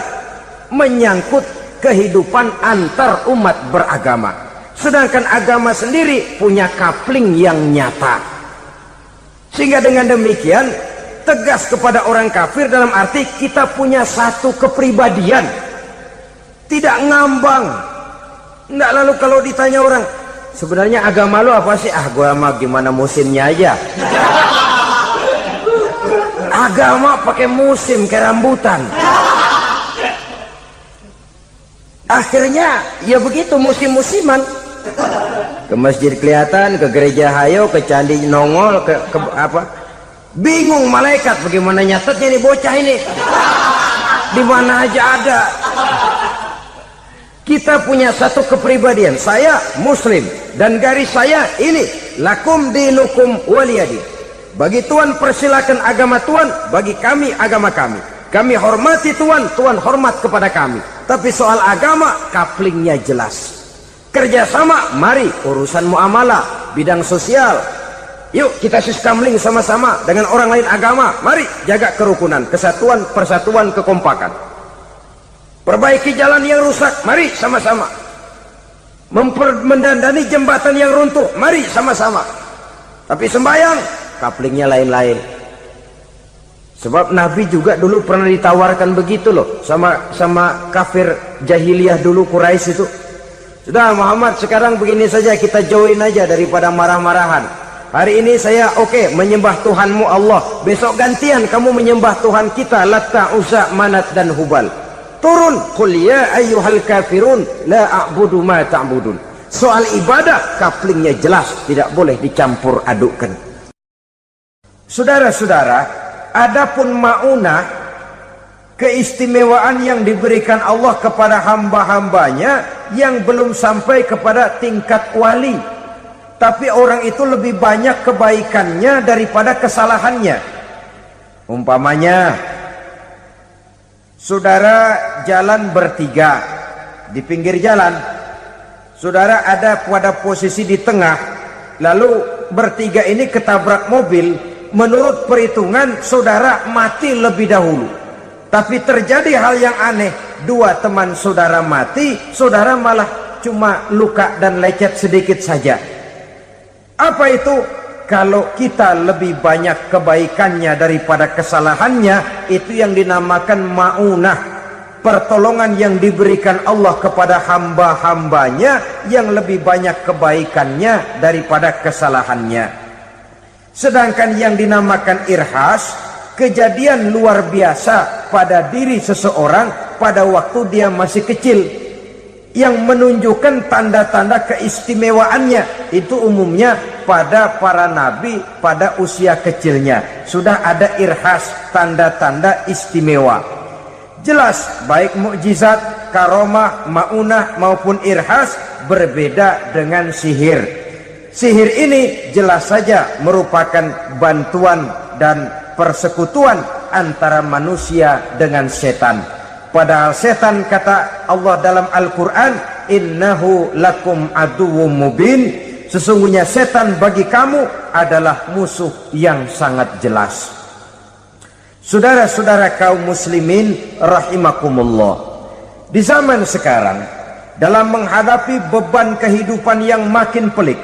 Speaker 2: menyangkut kehidupan antar umat beragama. Sedangkan agama sendiri punya kapling yang nyata. Sehingga dengan demikian tegas kepada orang kafir dalam arti kita punya satu kepribadian. Tidak ngambang. Enggak, lalu kalau ditanya orang, sebenarnya agama lu apa sih? Ah, gua mah gimana musimnya aja. Agama pakai musim kayak rambutan. Akhirnya ya begitu, musim-musiman. Ke masjid kelihatan, ke gereja hayo, ke candi nongol, ke apa? Bingung malaikat bagaimana nyatetnya nih bocah ini. Di mana aja ada. Kita punya satu kepribadian. Saya muslim dan garis saya ini, lakum dinukum waliyadin. Bagi Tuhan persilakan agama Tuhan, bagi kami agama kami. Kami hormati Tuhan, Tuhan hormat kepada kami. Tapi soal agama, kaplingnya jelas. Kerjasama, mari urusan muamalah, bidang sosial. Yuk kita siskamling sama-sama dengan orang lain agama. Mari jaga kerukunan, kesatuan, persatuan, kekompakan. Perbaiki jalan yang rusak, mari sama-sama. Mendandani jembatan yang runtuh, mari sama-sama. Tapi sembahyang, kaplingnya lain-lain. Sebab Nabi juga dulu pernah ditawarkan begitu loh sama kafir jahiliyah dulu, Quraisy itu. Sudah Muhammad, sekarang begini saja, kita join aja daripada marah-marahan. Hari ini saya oke menyembah Tuhanmu Allah, besok gantian kamu menyembah Tuhan kita Latta, Uzza, Manat dan Hubal. Turun, qul ya ayyuhal kafirun la a'budu ma ta'budun. Soal ibadah kaplingnya jelas, tidak boleh dicampur adukkan. Saudara-saudara, adapun maunah, keistimewaan yang diberikan Allah kepada hamba-hambanya yang belum sampai kepada tingkat wali. Tapi orang itu lebih banyak kebaikannya daripada kesalahannya. Umpamanya, saudara jalan bertiga di pinggir jalan. Saudara ada pada posisi di tengah, lalu bertiga ini ketabrak mobil. Menurut perhitungan saudara mati lebih dahulu. Tapi terjadi hal yang aneh, dua teman saudara mati, saudara malah cuma luka dan lecet sedikit saja. Apa itu? Kalau kita lebih banyak kebaikannya daripada kesalahannya, itu yang dinamakan ma'unah, pertolongan yang diberikan Allah kepada hamba-hambanya yang lebih banyak kebaikannya daripada kesalahannya. Sedangkan yang dinamakan irhas, kejadian luar biasa pada diri seseorang pada waktu dia masih kecil, yang menunjukkan tanda-tanda keistimewaannya. Itu umumnya pada para nabi pada usia kecilnya sudah ada irhas, tanda-tanda istimewa. Jelas baik mukjizat, karomah, maunah maupun irhas berbeda dengan sihir. Sihir ini jelas saja merupakan bantuan dan persekutuan antara manusia dengan setan. Padahal setan, kata Allah dalam Al-Quran, innahu lakum aduwwum mubin, sesungguhnya setan bagi kamu adalah musuh yang sangat jelas. Saudara-saudara kaum muslimin rahimakumullah, di zaman sekarang dalam menghadapi beban kehidupan yang makin pelik,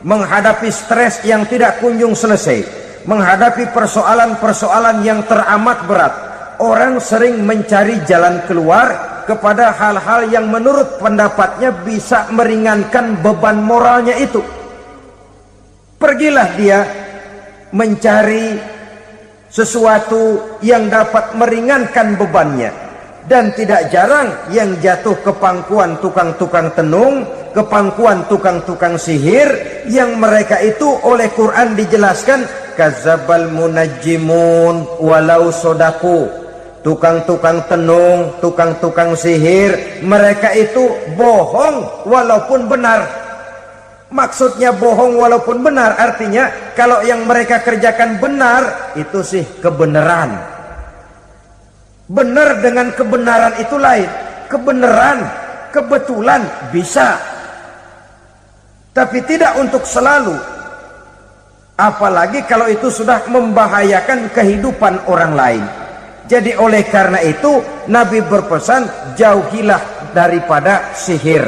Speaker 2: menghadapi stres yang tidak kunjung selesai, menghadapi persoalan-persoalan yang teramat berat, orang sering mencari jalan keluar kepada hal-hal yang menurut pendapatnya bisa meringankan beban moralnya itu. Pergilah dia mencari sesuatu yang dapat meringankan bebannya. Dan tidak jarang yang jatuh ke pangkuan tukang-tukang tenung, ke pangkuan tukang-tukang sihir, yang mereka itu oleh Quran dijelaskan kadzabal munajjimun walau sodaku. Tukang-tukang tenung, tukang-tukang sihir, mereka itu bohong walaupun benar. Maksudnya bohong walaupun benar, artinya kalau yang mereka kerjakan benar, itu sih kebenaran. Benar dengan kebenaran itu lain. Kebenaran, kebetulan bisa, tapi tidak untuk selalu. Apalagi kalau itu sudah membahayakan kehidupan orang lain. Jadi oleh karena itu Nabi berpesan, jauhilah daripada sihir.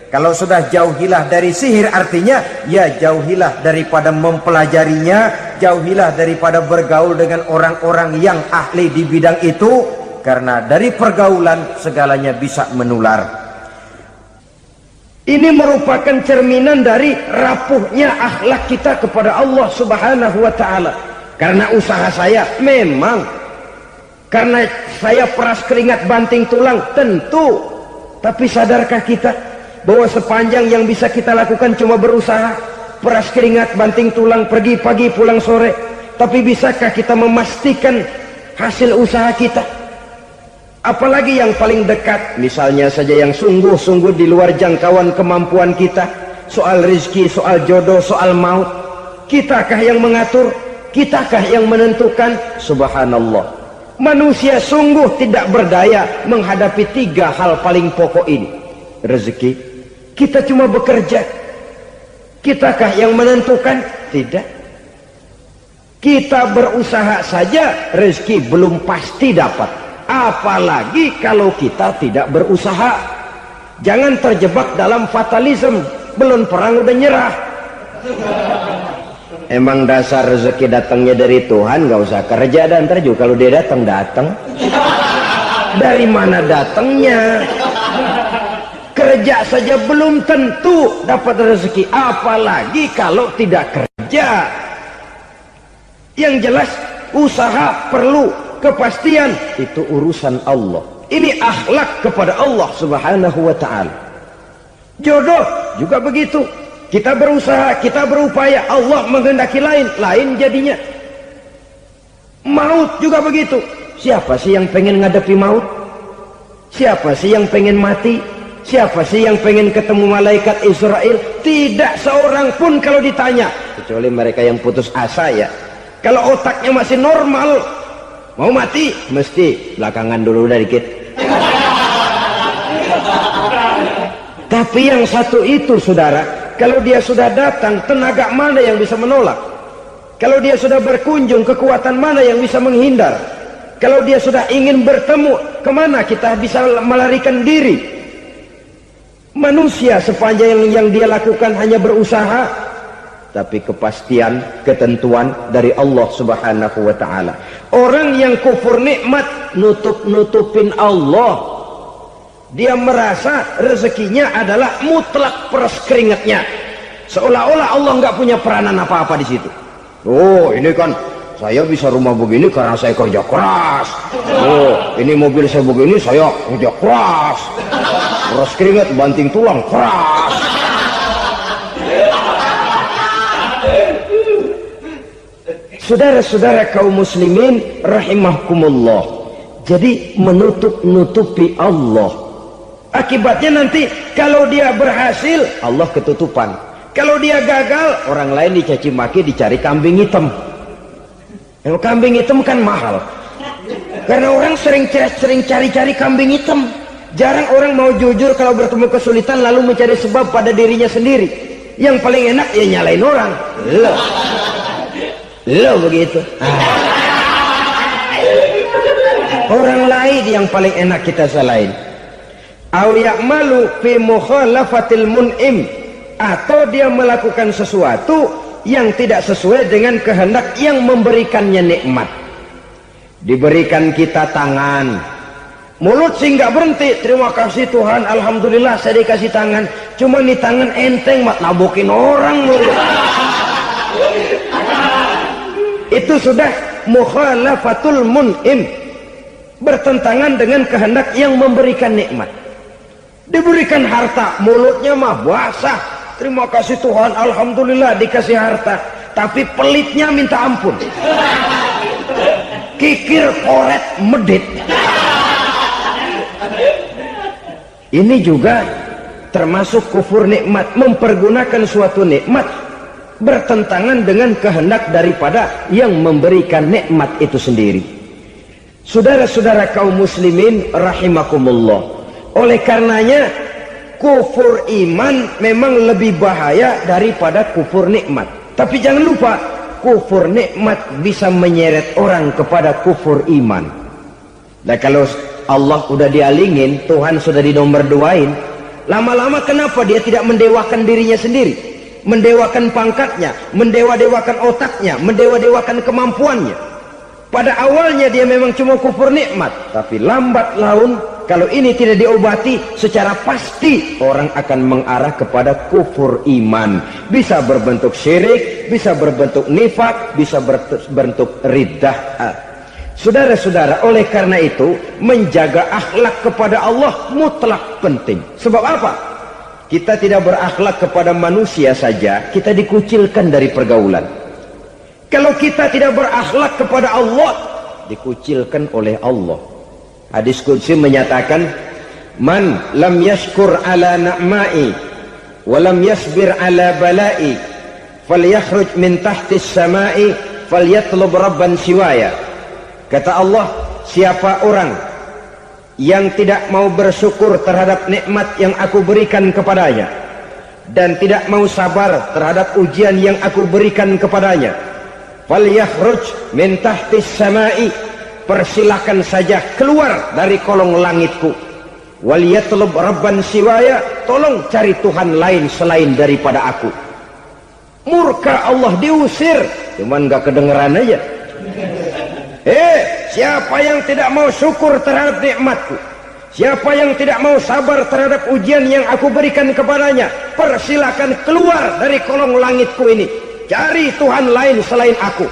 Speaker 2: Kalau sudah jauhilah dari sihir, artinya ya jauhilah daripada mempelajarinya, jauhilah daripada bergaul dengan orang-orang yang ahli di bidang itu, karena dari pergaulan segalanya bisa menular. Ini merupakan cerminan dari rapuhnya akhlak kita kepada Allah Subhanahu wa taala. Karena usaha saya memang, karena saya peras keringat banting tulang, tentu. Tapi sadarkah kita bahwa sepanjang yang bisa kita lakukan cuma berusaha, peras keringat banting tulang, pergi pagi pulang sore. Tapi bisakah kita memastikan hasil usaha kita? Apalagi yang paling dekat, misalnya saja yang sungguh-sungguh di luar jangkauan kemampuan kita, soal rezeki, soal jodoh, soal maut. Kitakah yang mengatur? Kitakah yang menentukan? Subhanallah. Manusia sungguh tidak berdaya menghadapi 3 hal paling pokok ini. Rezeki, kita cuma bekerja. Kitakah yang menentukan? Tidak. Kita berusaha saja, rezeki belum pasti dapat. Apalagi kalau kita tidak berusaha. Jangan terjebak dalam fatalisme. Belum perang udah nyerah. Emang dasar rezeki datangnya dari Tuhan, gak usah kerja, dan ntar juga kalau dia datang. Dari mana datangnya? Kerja saja belum tentu dapat rezeki, apalagi kalau tidak kerja. Yang jelas usaha perlu kepastian, itu urusan Allah. Ini akhlak kepada Allah Subhanahu wa taala. Jodoh juga begitu. Kita berusaha, kita berupaya, Allah menghendaki lain jadinya. Maut juga begitu. Siapa sih yang pengen ngadepi maut? Siapa sih yang pengen mati? Siapa sih yang pengen ketemu malaikat Israel? Tidak seorang pun kalau ditanya, kecuali mereka yang putus asa ya. Kalau otaknya masih normal, mau mati mesti belakangan dulu udah dikit. Tapi yang satu itu, saudara, kalau dia sudah datang, tenaga mana yang bisa menolak? Kalau dia sudah berkunjung, kekuatan mana yang bisa menghindar? Kalau dia sudah ingin bertemu, kemana kita bisa melarikan diri? Manusia sepanjang yang dia lakukan hanya berusaha, tapi kepastian, ketentuan dari Allah Subhanahu wa taala. Orang yang kufur nikmat nutup-nutupin Allah. Dia merasa rezekinya adalah mutlak peras keringatnya. Seolah-olah Allah nggak punya peranan apa-apa di situ. Oh, ini kan saya bisa rumah begini karena saya kerja keras. Oh, ini mobil saya begini saya kerja keras. Peras keringat, banting tulang, keras. Saudara-saudara kaum muslimin rahimakumullah. Jadi menutup-nutupi Allah. Akibatnya nanti kalau dia berhasil, Allah ketutupan. Kalau dia gagal, orang lain dicaci maki, dicari kambing hitam. Yang kambing hitam kan mahal. Karena orang sering cari-cari kambing hitam. Jarang orang mau jujur kalau bertemu kesulitan lalu mencari sebab pada dirinya sendiri. Yang paling enak ya nyalain orang. Lo begitu. Orang lain yang paling enak kita salahin. Aw ya'malu fi mukhalafatil mun'im, atau dia melakukan sesuatu yang tidak sesuai dengan kehendak yang memberikannya nikmat. Diberikan kita tangan, mulut sih nggak berhenti, terima kasih Tuhan, alhamdulillah saya dikasih tangan. Cuma nih tangan enteng mat nabokin orang mulut. Itu sudah mukhalafatul mun'im, bertentangan dengan kehendak yang memberikan nikmat. Diberikan harta, mulutnya mah basah, terima kasih Tuhan, alhamdulillah dikasih harta, tapi pelitnya minta ampun, kikir koret medit. Ini juga termasuk kufur nikmat, mempergunakan suatu nikmat bertentangan dengan kehendak daripada yang memberikan nikmat itu sendiri. Saudara-saudara kaum muslimin rahimakumullah, oleh karenanya kufur iman memang lebih bahaya daripada kufur nikmat. Tapi jangan lupa, kufur nikmat bisa menyeret orang kepada kufur iman. Nah kalau Allah udah dialingin, Tuhan sudah dinomor duain, lama-lama kenapa dia tidak mendewakan dirinya sendiri, mendewakan pangkatnya, mendewa-dewakan otaknya, mendewa-dewakan kemampuannya? Pada awalnya dia memang cuma kufur nikmat, tapi lambat laun kalau ini tidak diobati, secara pasti orang akan mengarah kepada kufur iman. Bisa berbentuk syirik, bisa berbentuk nifak, bisa berbentuk riddah. Saudara-saudara, oleh karena itu menjaga akhlak kepada Allah mutlak penting. Sebab apa? Kita tidak berakhlak kepada manusia saja, kita dikucilkan dari pergaulan. Kalau kita tidak berakhlak kepada Allah, dikucilkan oleh Allah. Hadis qudsi menyatakan, man lam yashkur ala na'mai wa lam yasbir ala balai falyakhruj min tahtis samai falyatlub rabban siwaya. Kata Allah, siapa orang yang tidak mau bersyukur terhadap nikmat yang aku berikan kepadanya dan tidak mau sabar terhadap ujian yang aku berikan kepadanya, falyakhruj min tahtis samai, persilahkan saja keluar dari kolong langitku, waliyatlub rabban siwaya, tolong cari Tuhan lain selain daripada aku. Murka Allah, diusir, cuman gak kedengeran aja. Siapa yang tidak mau syukur terhadap nikmatku, siapa yang tidak mau sabar terhadap ujian yang aku berikan kepadanya, persilahkan keluar dari kolong langitku ini, cari Tuhan lain selain aku.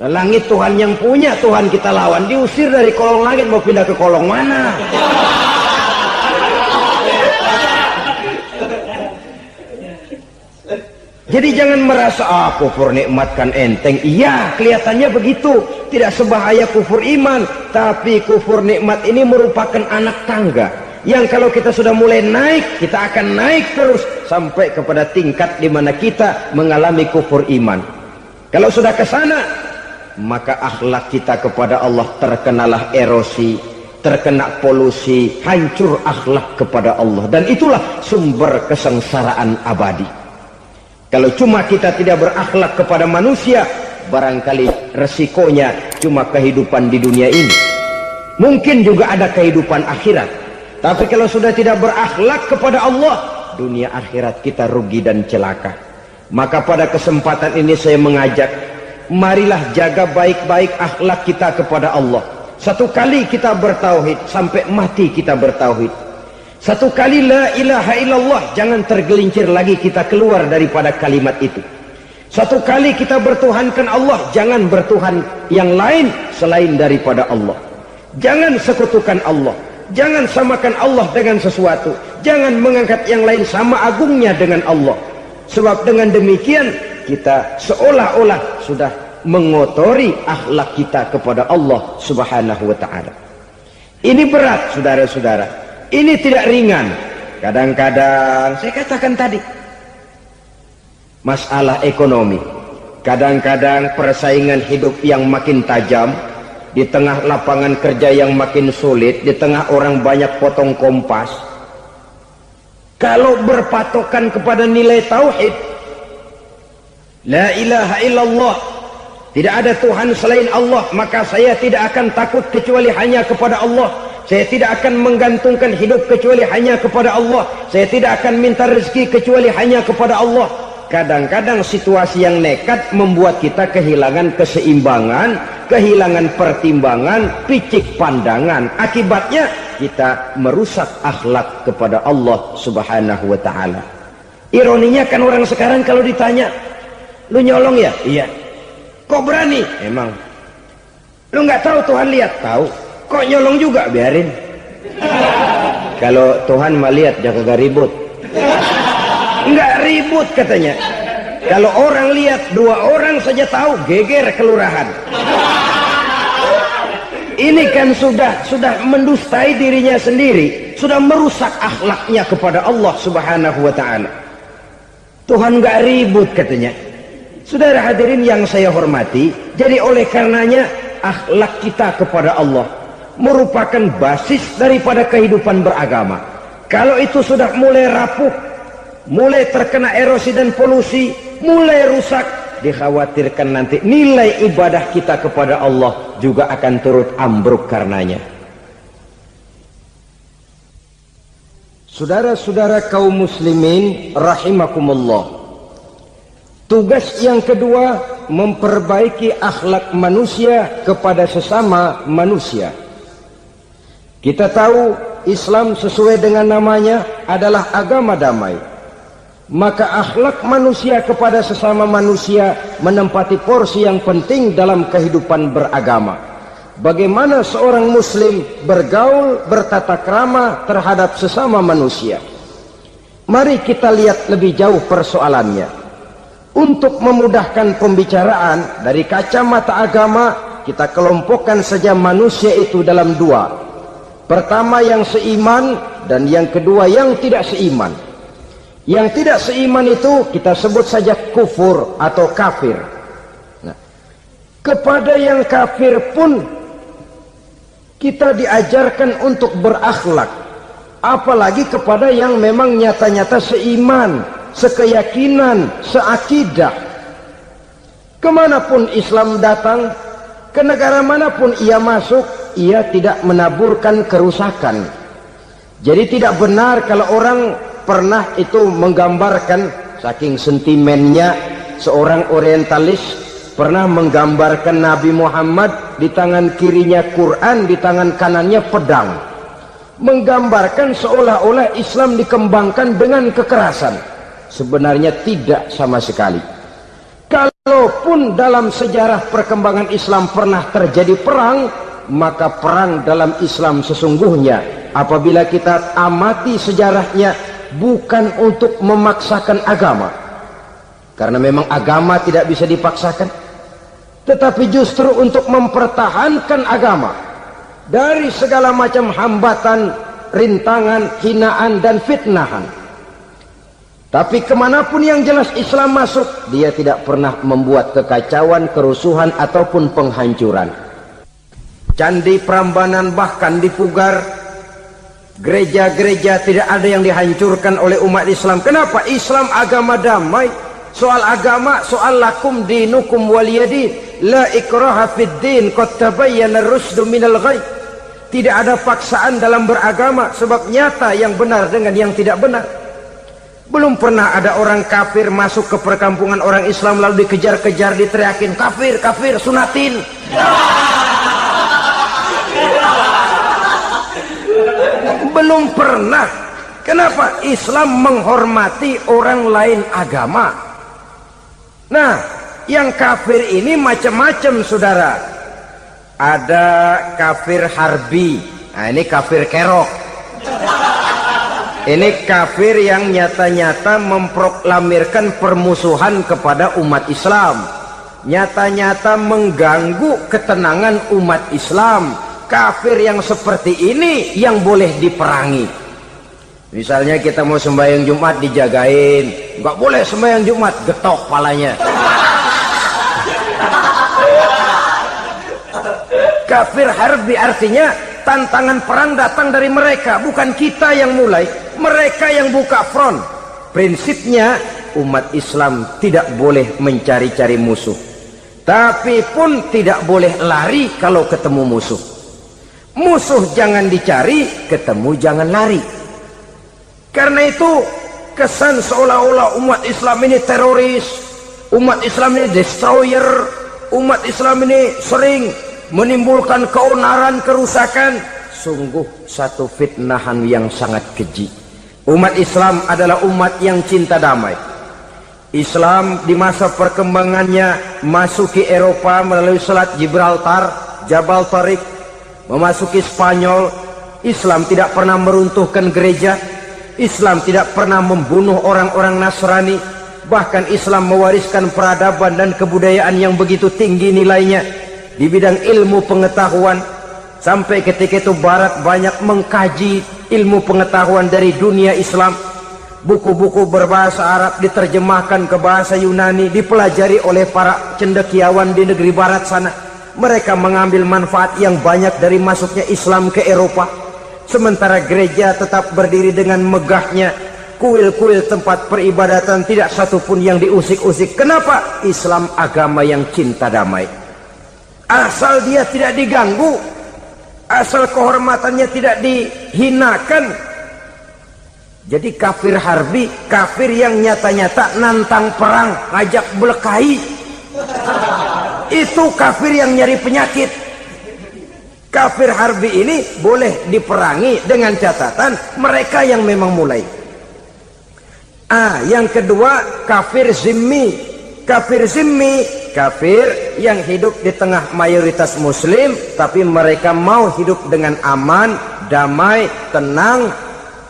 Speaker 2: Nah, langit Tuhan yang punya, Tuhan kita lawan, diusir dari kolong langit, mau pindah ke kolong mana? Jadi jangan merasa kufur nikmat kan enteng. Iya, kelihatannya begitu, tidak sebahaya kufur iman. Tapi kufur nikmat ini merupakan anak tangga yang kalau kita sudah mulai naik, kita akan naik terus sampai kepada tingkat di mana kita mengalami kufur iman. Kalau sudah ke sana, maka akhlak kita kepada Allah terkenalah erosi, terkena polusi, hancur akhlak kepada Allah, dan itulah sumber kesengsaraan abadi. Kalau cuma kita tidak berakhlak kepada manusia, barangkali resikonya cuma kehidupan di dunia ini. Mungkin juga ada kehidupan akhirat. Tapi kalau sudah tidak berakhlak kepada Allah, dunia akhirat kita rugi dan celaka. Maka pada kesempatan ini saya mengajak, marilah jaga baik-baik akhlak kita kepada Allah. Satu kali kita bertauhid, sampai mati kita bertauhid. Satu kali la ilaha illallah, jangan tergelincir lagi kita keluar daripada kalimat itu. Satu kali kita bertuhankan Allah, jangan bertuhan yang lain selain daripada Allah. Jangan sekutukan Allah, jangan samakan Allah dengan sesuatu, jangan mengangkat yang lain sama agungnya dengan Allah. Sebab dengan demikian kita seolah-olah sudah mengotori akhlak kita kepada Allah Subhanahu wa ta'ala. Ini berat, saudara-saudara. Ini tidak ringan. Kadang-kadang saya katakan tadi, masalah ekonomi, kadang-kadang persaingan hidup yang makin tajam, di tengah lapangan kerja yang makin sulit, di tengah orang banyak potong kompas. Kalau berpatokan kepada nilai tauhid, la ilaha illallah, tidak ada Tuhan selain Allah, maka saya tidak akan takut kecuali hanya kepada Allah. Saya tidak akan menggantungkan hidup kecuali hanya kepada Allah. Saya tidak akan minta rezeki kecuali hanya kepada Allah. Kadang-kadang situasi yang nekat membuat kita kehilangan keseimbangan, kehilangan pertimbangan, picik pandangan. Akibatnya kita merusak akhlak kepada Allah Subhanahu wa ta'ala. Ironinya kan orang sekarang kalau ditanya, lu nyolong ya? Iya. Kok berani? Emang. Lu nggak tahu Tuhan lihat? Tahu. Kok nyolong juga? Biarin. Kalau Tuhan mah lihat, jangan gak ribut. Nggak ribut katanya. Kalau orang lihat, 2 orang saja tahu, geger kelurahan. Ini kan sudah mendustai dirinya sendiri, sudah merusak akhlaknya kepada Allah Subhanahu wa ta'ala. Tuhan nggak ribut katanya. Saudara hadirin yang saya hormati, jadi oleh karenanya akhlak kita kepada Allah merupakan basis daripada kehidupan beragama. Kalau itu sudah mulai rapuh, mulai terkena erosi dan polusi, mulai rusak, dikhawatirkan nanti nilai ibadah kita kepada Allah juga akan turut ambruk karenanya. Saudara-saudara kaum muslimin rahimakumullah, tugas yang kedua, memperbaiki akhlak manusia kepada sesama manusia. Kita tahu Islam sesuai dengan namanya adalah agama damai. Maka akhlak manusia kepada sesama manusia menempati porsi yang penting dalam kehidupan beragama. Bagaimana seorang muslim bergaul, bertata krama terhadap sesama manusia. Mari kita lihat lebih jauh persoalannya. Untuk memudahkan pembicaraan dari kacamata agama, kita kelompokkan saja manusia itu dalam 2. Pertama yang seiman, dan yang kedua yang tidak seiman. Yang tidak seiman itu kita sebut saja kufur atau kafir. Nah, kepada yang kafir pun kita diajarkan untuk berakhlak, apalagi kepada yang memang nyata-nyata seiman, sekeyakinan, seakidah. Kemanapun Islam datang, ke negara manapun ia masuk, ia tidak menaburkan kerusakan. Jadi tidak benar kalau orang pernah itu menggambarkan, saking sentimennya seorang orientalis pernah menggambarkan Nabi Muhammad di tangan kirinya Quran, di tangan kanannya pedang, menggambarkan seolah-olah Islam dikembangkan dengan kekerasan. Sebenarnya tidak sama sekali. Kalaupun dalam sejarah perkembangan Islam pernah terjadi perang, maka perang dalam Islam sesungguhnya apabila kita amati sejarahnya bukan untuk memaksakan agama, karena memang agama tidak bisa dipaksakan, tetapi justru untuk mempertahankan agama dari segala macam hambatan, rintangan, hinaan dan fitnahan. Tapi kemanapun yang jelas Islam masuk, dia tidak pernah membuat kekacauan, kerusuhan ataupun penghancuran. Candi Prambanan bahkan dipugar, gereja-gereja tidak ada yang dihancurkan oleh umat Islam. Kenapa? Islam agama damai. Soal agama, soal lakum dinukum waliyadin, la ikraha fid din, qad tabayyana ar-rusdu minal ghayy. Tidak ada paksaan dalam beragama, sebab nyata yang benar dengan yang tidak benar. Belum pernah ada orang kafir masuk ke perkampungan orang Islam lalu dikejar-kejar, diteriakin kafir, kafir, sunatin. Belum pernah. Kenapa? Islam menghormati orang lain agama. Nah, yang kafir ini macam-macam, saudara. Ada kafir harbi. Nah, ini kafir kerok. Ini kafir yang nyata-nyata memproklamirkan permusuhan kepada umat Islam. Nyata-nyata mengganggu ketenangan umat Islam. Kafir yang seperti ini yang boleh diperangi. Misalnya kita mau sembahyang Jumat dijagain. Nggak boleh sembahyang Jumat, getok palanya. Kafir harbi artinya tantangan perang datang dari mereka, bukan kita yang mulai. Mereka yang buka front. Prinsipnya umat Islam tidak boleh mencari-cari musuh, tapi pun tidak boleh lari kalau ketemu musuh. Musuh jangan dicari, ketemu jangan lari. Karena itu kesan seolah-olah umat Islam ini teroris, umat Islam ini destroyer, umat Islam ini sering menimbulkan keonaran, kerusakan. Sungguh satu fitnahan yang sangat keji. Umat Islam adalah umat yang cinta damai. Islam di masa perkembangannya masuki Eropa melalui Selat Gibraltar, Jabal Tariq, memasuki Spanyol. Islam tidak pernah meruntuhkan gereja. Islam tidak pernah membunuh orang-orang Nasrani. Bahkan Islam mewariskan peradaban dan kebudayaan yang begitu tinggi nilainya di bidang ilmu pengetahuan. Sampai ketika itu Barat banyak mengkaji ilmu pengetahuan dari dunia Islam. Buku-buku berbahasa Arab diterjemahkan ke bahasa Yunani, dipelajari oleh para cendekiawan di negeri Barat sana. Mereka mengambil manfaat yang banyak dari masuknya Islam ke Eropa. Sementara gereja tetap berdiri dengan megahnya. Kuil-kuil tempat peribadatan tidak satupun yang diusik-usik. Kenapa? Islam agama yang cinta damai. Asal dia tidak diganggu, asal kehormatannya tidak dihinakan. Jadi kafir harbi, kafir yang nyata-nyata nantang perang, ngajak berkelahi. Itu kafir yang nyari penyakit. Kafir harbi ini boleh diperangi dengan catatan mereka yang memang mulai. Yang kedua kafir zimmi. Kafir zimmi, kafir yang hidup di tengah mayoritas muslim, tapi mereka mau hidup dengan aman, damai, tenang.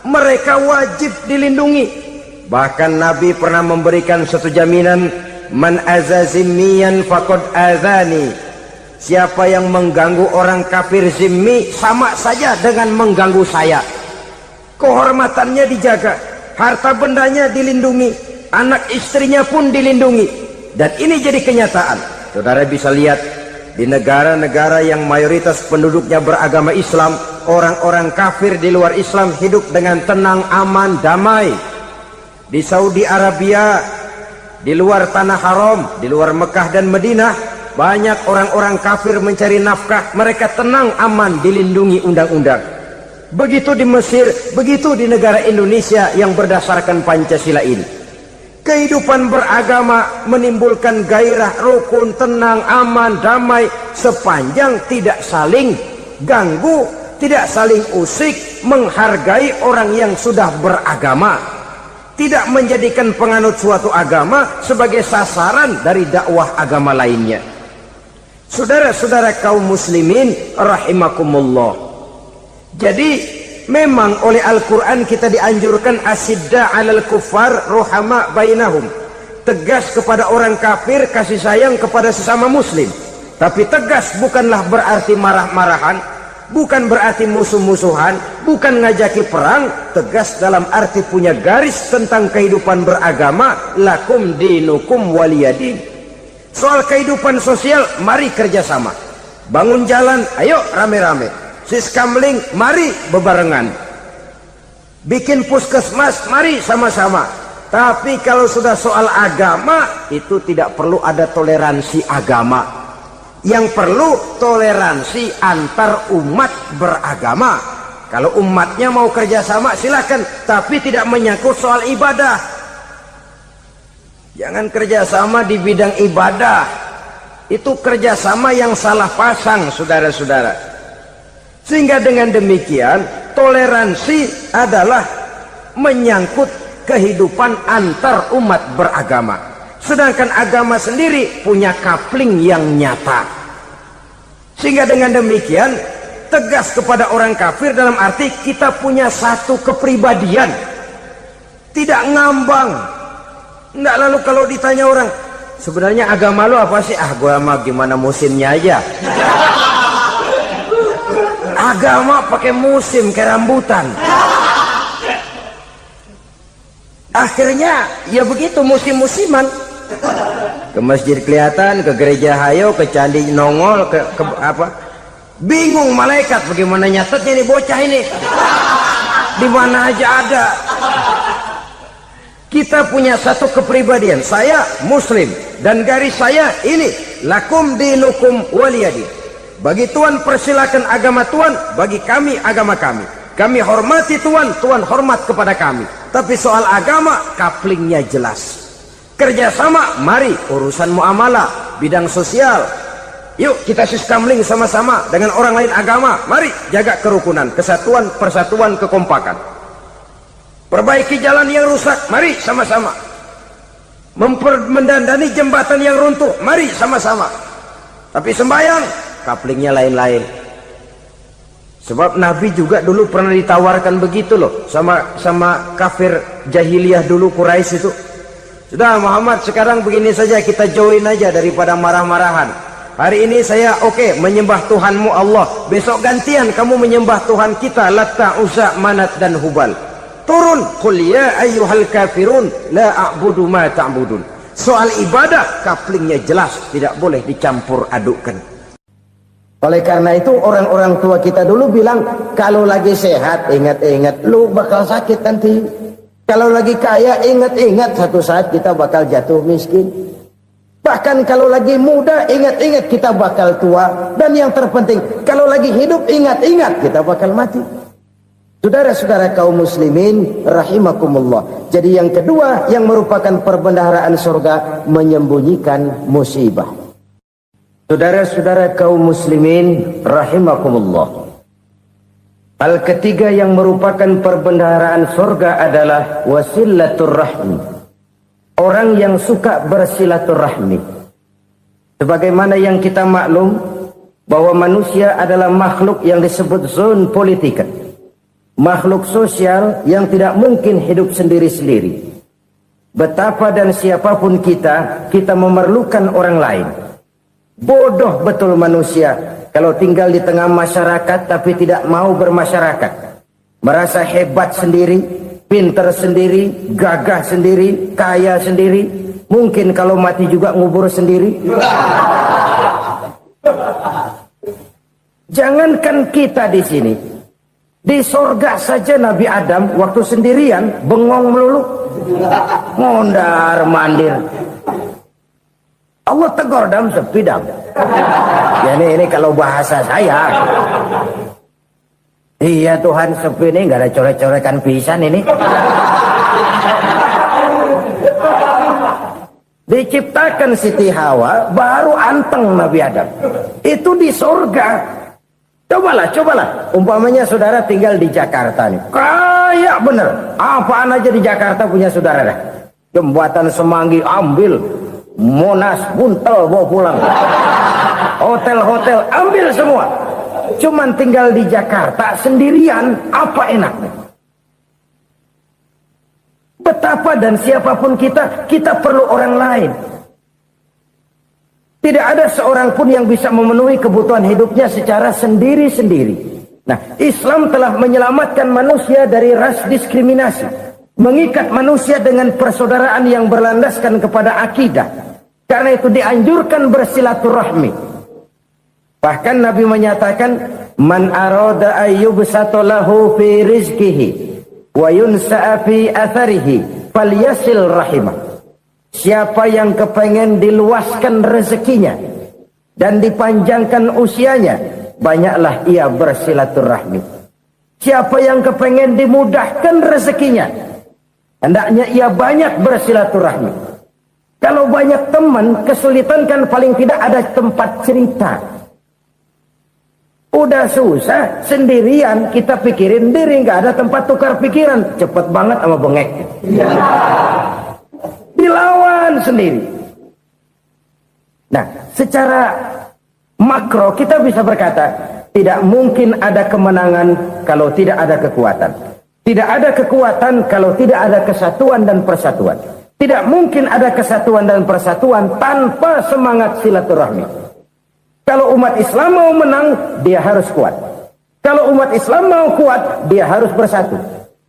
Speaker 2: Mereka wajib dilindungi. Bahkan Nabi pernah memberikan satu jaminan, man azazimmiyan faqad azani. Siapa yang mengganggu orang kafir zimmi sama saja dengan mengganggu saya. Kehormatannya dijaga, harta bendanya dilindungi, anak istrinya pun dilindungi. Dan ini jadi kenyataan. Saudara bisa lihat di negara-negara yang mayoritas penduduknya beragama Islam, orang-orang kafir di luar Islam hidup dengan tenang, aman, damai. Di Saudi Arabia, di luar tanah haram, di luar Mekah dan Madinah, banyak orang-orang kafir mencari nafkah. Mereka tenang, aman, dilindungi undang-undang. Begitu di Mesir, begitu di negara Indonesia yang berdasarkan Pancasila ini. Kehidupan beragama menimbulkan gairah, rukun, tenang, aman, damai, sepanjang tidak saling ganggu, tidak saling usik, menghargai orang yang sudah beragama, tidak menjadikan penganut suatu agama sebagai sasaran dari dakwah agama lainnya. Saudara-saudara kaum muslimin rahimakumullah. Jadi memang oleh Al-Quran kita dianjurkan asidda alal kuffar ruhama bainahum. Tegas kepada orang kafir, kasih sayang kepada sesama muslim. Tapi tegas bukanlah berarti marah-marahan, bukan berarti musuh-musuhan, bukan ngajaki perang. Tegas dalam arti punya garis tentang kehidupan beragama, lakum dinukum waliyadin. Soal kehidupan sosial, mari kerjasama. Bangun jalan, ayo rame-rame. Siskamling, mari bebarengan. Bikin puskesmas, mari sama-sama. Tapi kalau sudah soal agama, itu tidak perlu ada toleransi agama. Yang perlu toleransi antar umat beragama. Kalau umatnya mau kerjasama silakan, tapi tidak menyangkut soal ibadah. Jangan kerjasama di bidang ibadah. Itu kerjasama yang salah pasang, saudara-saudara. Sehingga dengan demikian toleransi adalah menyangkut kehidupan antar umat beragama. Sedangkan agama sendiri punya coupling yang nyata. Sehingga dengan demikian tegas kepada orang kafir dalam arti kita punya satu kepribadian, tidak ngambang. Enggak, lalu kalau ditanya orang, sebenarnya agama lu apa sih? Ah, gua mah gimana musimnya aja. Agama pakai musim kayak rambutan. Akhirnya ya begitu, musim-musiman. Ke masjid kelihatan, ke gereja hayo, ke candi nongol, ke apa? Bingung malaikat bagaimana nyatetnya nih bocah ini. Di mana aja ada. Kita punya satu kepribadian. Saya muslim dan garis saya ini, lakum dinukum waliyadin. Bagi Tuhan persilakan agama Tuhan, bagi kami agama kami. Kami hormati Tuhan, Tuhan hormat kepada kami. Tapi soal agama, couplingnya jelas. Kerjasama, mari urusan muamalah, bidang sosial. Yuk kita sistemling sama-sama dengan orang lain agama. Mari jaga kerukunan, kesatuan, persatuan, kekompakan. Perbaiki jalan yang rusak, mari sama-sama. Mendandani jembatan yang runtuh, mari sama-sama. Tapi sembahyang, couplingnya lain-lain. Sebab Nabi juga dulu pernah ditawarkan begitu loh sama kafir jahiliyah dulu, Quraisy itu. Sudah Muhammad, sekarang begini saja, kita join aja daripada marah-marahan. Hari ini saya oke, menyembah Tuhanmu Allah. Besok gantian kamu menyembah Tuhan kita, Latta, Uzza, Manat dan Hubal. Turun, qul ya ayyuhal kafirun la a'budu ma ta'budun. Soal ibadah couplingnya jelas, tidak boleh dicampur adukkan.
Speaker 1: Oleh karena itu orang-orang tua kita dulu bilang, kalau lagi sehat ingat-ingat lu bakal sakit nanti. Kalau lagi kaya ingat-ingat satu saat kita bakal jatuh miskin. Bahkan kalau lagi muda ingat-ingat kita bakal tua. Dan yang terpenting kalau lagi hidup ingat-ingat kita bakal mati. Saudara-saudara kaum muslimin rahimakumullah. Jadi yang kedua yang merupakan perbendaharaan surga, menyembunyikan musibah. Saudara-saudara kaum muslimin rahimakumullah. Hal ketiga yang merupakan perbendaharaan surga adalah wasilatur rahmi. Orang yang suka bersilaturahmi. Sebagaimana yang kita maklum bahwa manusia adalah makhluk yang disebut zon politika. Makhluk sosial yang tidak mungkin hidup sendiri-sendiri. Betapa dan siapapun kita memerlukan orang lain. Bodoh betul manusia kalau tinggal di tengah masyarakat tapi tidak mau bermasyarakat. Merasa hebat sendiri, pinter sendiri, gagah sendiri, kaya sendiri. Mungkin kalau mati juga ngubur sendiri. Jangankan kita di sini, di sorga saja Nabi Adam waktu sendirian bengong melulu, mondar mandir. Allah tegur dam sepi dam. Ya ini kalau bahasa saya. Iya Tuhan, sepi ini nggak ada coret-corekan pisan ini. Diciptakan Siti Hawa baru anteng Nabi Adam. Itu di sorga. Cobalah. Umpamanya saudara tinggal di Jakarta nih. Kaya bener. Apaan aja di Jakarta punya saudara dah. Jembatan Semanggi ambil. Monas, Buntel bawa pulang. Hotel-hotel ambil semua. Cuman tinggal di Jakarta sendirian, apa enaknya? Betapa dan siapapun kita perlu orang lain. Tidak ada seorang pun yang bisa memenuhi kebutuhan hidupnya secara sendiri-sendiri. Nah, Islam telah menyelamatkan manusia dari ras diskriminasi. Mengikat manusia dengan persaudaraan yang berlandaskan kepada akidah. Karena itu dianjurkan bersilaturahmi. Bahkan Nabi menyatakan, man arada ayyubsata lahu fi rizqihi wa yunsa'a fi atharihi falyasil rahimah. Siapa yang kepengen diluaskan rezekinya dan dipanjangkan usianya, banyaklah ia bersilaturahmi. Siapa yang kepengen dimudahkan rezekinya, hendaknya ia banyak bersilaturahmi. Kalau banyak teman, kesulitan kan paling tidak ada tempat cerita. Udah susah, sendirian kita pikirin diri, nggak ada tempat tukar pikiran. Cepet banget sama bengek. Dilawan sendiri. Nah, secara makro kita bisa berkata, tidak mungkin ada kemenangan kalau tidak ada kekuatan. Tidak ada kekuatan kalau tidak ada kesatuan dan persatuan. Tidak mungkin ada kesatuan dan persatuan tanpa semangat silaturahmi. Kalau umat Islam mau menang, dia harus kuat. Kalau umat Islam mau kuat, dia harus bersatu.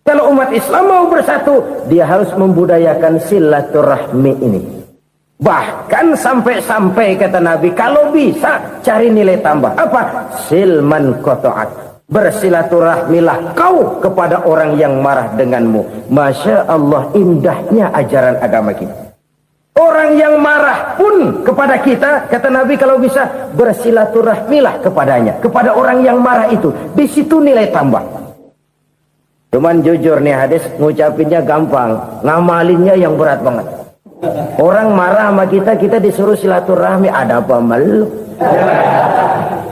Speaker 1: Kalau umat Islam mau bersatu, dia harus membudayakan silaturahmi ini. Bahkan sampai-sampai kata Nabi, kalau bisa cari nilai tambah. Apa? Silman qata'at. Bersilaturahmilah kau kepada orang yang marah denganmu. Masya Allah, indahnya ajaran agama kita. Orang yang marah pun kepada kita, kata Nabi, kalau bisa bersilaturahmilah kepadanya, kepada orang yang marah itu. Di situ nilai tambah. Cuman jujur nih hadis, ngucapinnya gampang, ngamalinnya yang berat banget. Orang marah sama kita, kita disuruh silaturahmi. Ada apa malu?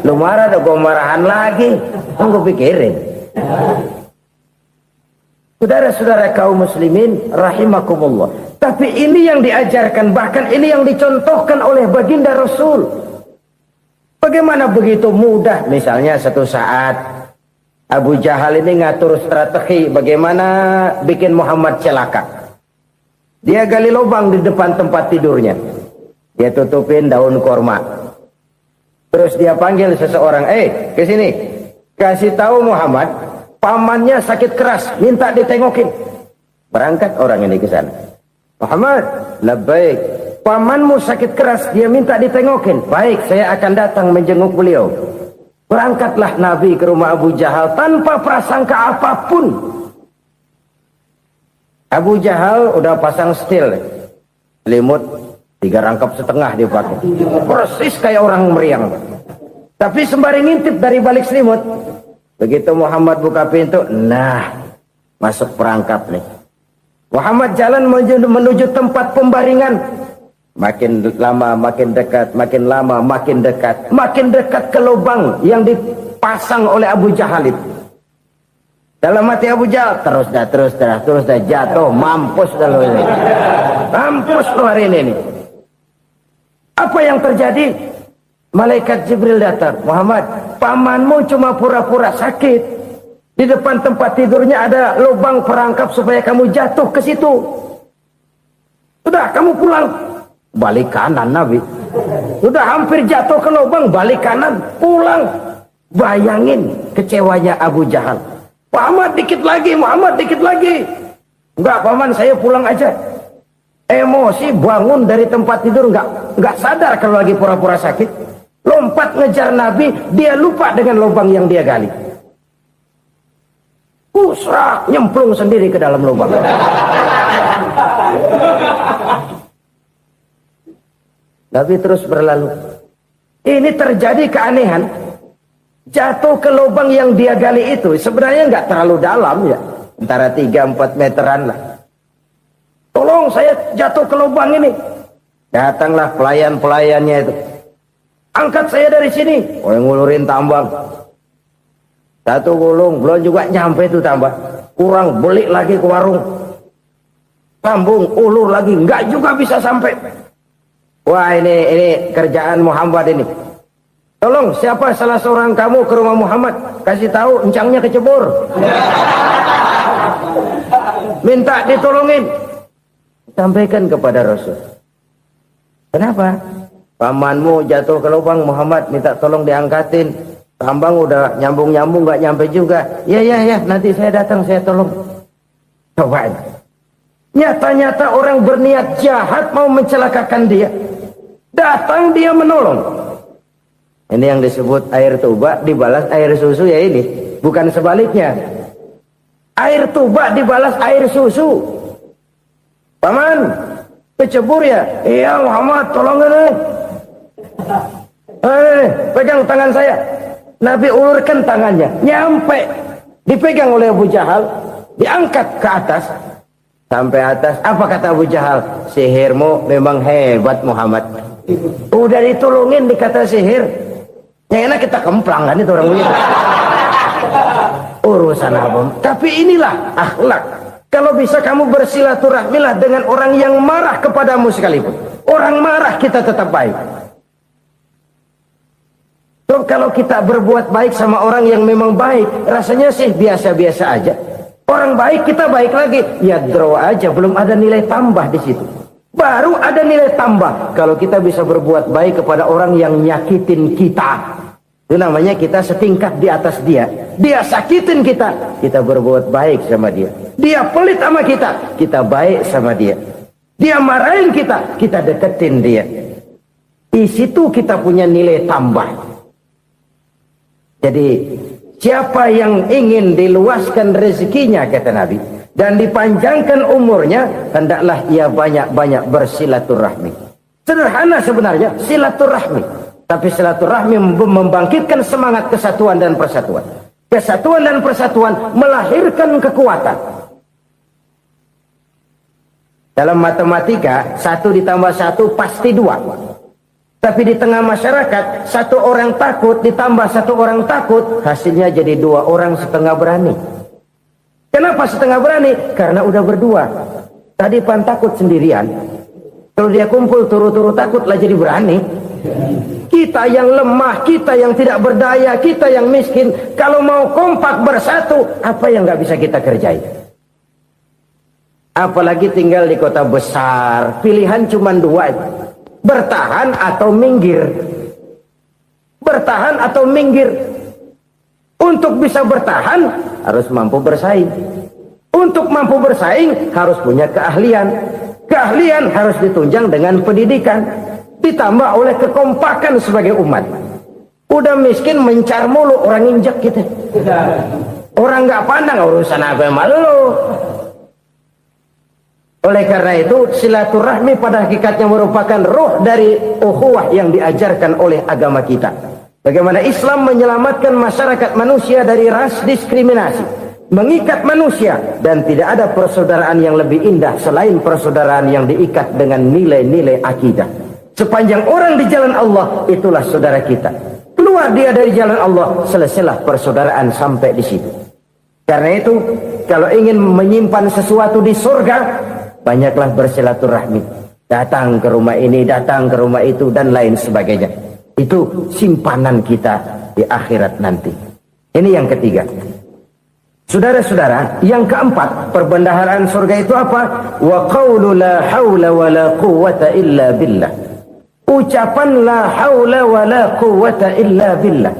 Speaker 1: Lu marah, ada gua marahan lagi. Tunggu pikirin. Saudara-saudara kaum muslimin rahimakumullah. Tapi ini yang diajarkan, bahkan ini yang dicontohkan oleh baginda Rasul. Bagaimana begitu mudah? Misalnya satu saat Abu Jahal ini ngatur strategi bagaimana bikin Muhammad celaka. Dia gali lubang di depan tempat tidurnya. Dia tutupin daun korma. Terus dia panggil seseorang, ke sini. Kasih tahu Muhammad, pamannya sakit keras, minta ditengokin. Berangkat orang ini ke sana. Muhammad, labbaik. Pamanmu sakit keras, dia minta ditengokin. Baik, saya akan datang menjenguk beliau. Berangkatlah Nabi ke rumah Abu Jahal tanpa prasangka apapun. Abu Jahal udah pasang setil, selimut 3 rangkap setengah dia pakai, persis kayak orang meriang. Tapi sembari ngintip dari balik selimut, begitu Muhammad buka pintu, nah masuk perangkap nih. Muhammad jalan menuju tempat pembaringan. Makin lama makin dekat, makin lama makin dekat, makin dekat ke lubang yang dipasang oleh Abu Jahal itu. Dalam hati Abu Jahal, terus dah jatuh, mampus dah lo ini. Mampus lo hari ini nih. Apa yang terjadi? Malaikat Jibril datang. Muhammad, pamanmu cuma pura-pura sakit. Di depan tempat tidurnya ada lubang perangkap supaya kamu jatuh ke situ. Sudah, kamu pulang. Balik kanan Nabi. Sudah hampir jatuh ke lubang, balik kanan, pulang. Bayangin kecewanya Abu Jahal. Muhammad dikit lagi, Muhammad dikit lagi. Enggak paman, saya pulang aja. Emosi bangun dari tempat tidur, enggak sadar kalau lagi pura-pura sakit. Lompat ngejar Nabi, dia lupa dengan lubang yang dia gali. Pusrak, nyemplung sendiri ke dalam lubang. Nabi terus berlalu. Ini terjadi keanehan. Jatuh ke lubang yang dia gali itu sebenarnya nggak terlalu dalam ya, antara 3-4 meteran lah. Tolong saya jatuh ke lubang ini. Datanglah pelayan-pelayannya itu. Angkat saya dari sini. Oh, yang ngulurin tambang. Satu gulung, belum juga nyampe itu tambang. Kurang, beli lagi ke warung. Sambung, ulur lagi, nggak juga bisa sampai. Wah, ini kerjaan Muhammad ini. Tolong, siapa salah seorang kamu ke rumah Muhammad, kasih tahu encangnya kecebur. Minta ditolongin. Sampaikan kepada Rasul. Kenapa? Pamanmu jatuh ke lubang, Muhammad minta tolong diangkatin. Tambang udah nyambung-nyambung nggak nyampe juga. Ya, nanti saya datang, saya tolong. Coba. Nyata-nyata orang berniat jahat mau mencelakakan dia. Datang dia menolong. Ini yang disebut air tuba dibalas air susu ya ini. Bukan sebaliknya. Air tuba dibalas air susu. Paman, kecebur ya? Iya Muhammad, tolong ini. Pegang tangan saya. Nabi ulurkan tangannya. Nyampe. Dipegang oleh Abu Jahal, diangkat ke atas. Sampai atas, apa kata Abu Jahal? Sihirmu memang hebat Muhammad. Udah ditolongin dikata sihir. Yang enak kita kemplang kan itu orang begitu. Urusan abang. Tapi inilah akhlak. Kalau bisa kamu bersilaturahmilah dengan orang yang marah kepadamu sekalipun. Orang marah kita tetap baik. So, kalau kita berbuat baik sama orang yang memang baik, rasanya sih biasa-biasa aja. Orang baik kita baik lagi, ya draw aja, belum ada nilai tambah di situ. Baru ada nilai tambah kalau kita bisa berbuat baik kepada orang yang nyakitin kita. Itu namanya kita setingkat di atas dia. Dia sakitin kita, kita berbuat baik sama dia. Dia pelit sama kita, kita baik sama dia. Dia marahin kita, kita deketin dia. Di situ kita punya nilai tambah. Jadi siapa yang ingin diluaskan rezekinya, kata Nabi, dan dipanjangkan umurnya, hendaklah ia banyak-banyak bersilaturahmi. Sederhana sebenarnya silaturahmi, tapi silaturahmi membangkitkan semangat kesatuan dan persatuan. Kesatuan dan persatuan melahirkan kekuatan. Dalam matematika 1 ditambah 1 pasti 2. Tapi di tengah masyarakat, 1 orang takut ditambah 1 orang takut, hasilnya jadi 2 orang setengah berani. Kenapa setengah berani? Karena udah berdua. Tadi pan takut sendirian. Kalau dia kumpul turu-turu takutlah jadi berani. Kita yang lemah, kita yang tidak berdaya, kita yang miskin, kalau mau kompak bersatu, apa yang nggak bisa kita kerjain? Apalagi tinggal di kota besar, pilihan cuma 2. Bertahan atau minggir. Bertahan atau minggir. Untuk bisa bertahan harus mampu bersaing. Untuk mampu bersaing harus punya keahlian. Keahlian harus ditunjang dengan pendidikan, ditambah oleh kekompakan sebagai umat. Udah miskin mencar mulu, orang injak kita. Orang nggak pandang urusan apa malu. Oleh karena itu, silaturahmi pada hakikatnya merupakan roh dari ukhuwah yang diajarkan oleh agama kita. Bagaimana Islam menyelamatkan masyarakat manusia dari ras diskriminasi, mengikat manusia, dan tidak ada persaudaraan yang lebih indah selain persaudaraan yang diikat dengan nilai-nilai akidah. Sepanjang orang di jalan Allah, itulah saudara kita. Keluar dia dari jalan Allah, selesailah persaudaraan sampai di situ. Karena itu, kalau ingin menyimpan sesuatu di surga, banyaklah bersilaturahmi. Datang ke rumah ini, datang ke rumah itu, dan lain sebagainya. Itu simpanan kita di akhirat nanti. Ini yang ketiga. Saudara-saudara, yang keempat, perbendaharaan surga itu apa? Wa qawlu la hawla wa la quwwata illa billah. Ucapan la hawla wa la quwwata illa billah.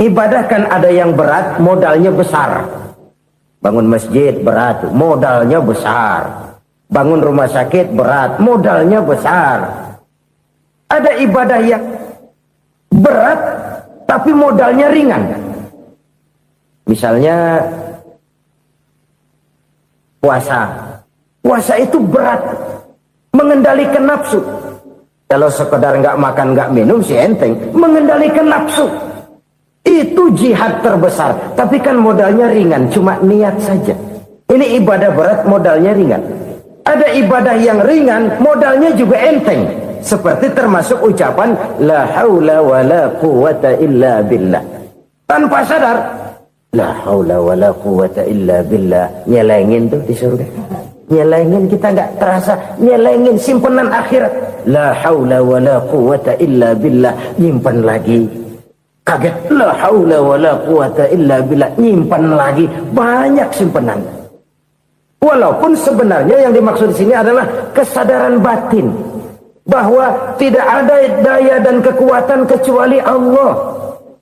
Speaker 1: Ibadah kan ada yang berat, modalnya besar. Bangun masjid berat, modalnya besar. Bangun rumah sakit berat, modalnya besar. Ada ibadah yang berat, tapi modalnya ringan. Misalnya puasa. Puasa itu berat, mengendalikan nafsu. Kalau sekedar nggak makan nggak minum sih enteng, mengendalikan nafsu. Itu jihad terbesar, tapi kan modalnya ringan, cuma niat saja. Ini ibadah berat, modalnya ringan. Ada ibadah yang ringan, modalnya juga enteng. Seperti termasuk ucapan la haula wa la quwwata illa billah. Tanpa sadar, la haula wa la quwwata illa billah. Nyelengin tuh di surga. Nyelengin, kita nggak terasa. Nyelengin simpenan akhirat. La haula wa la quwwata illa billah. Nyimpan lagi. Kaget, la haula wa la quwwata illa billah, nyimpan lagi, banyak simpanan. Walaupun sebenarnya yang dimaksud di sini adalah kesadaran batin bahwa tidak ada daya dan kekuatan kecuali Allah.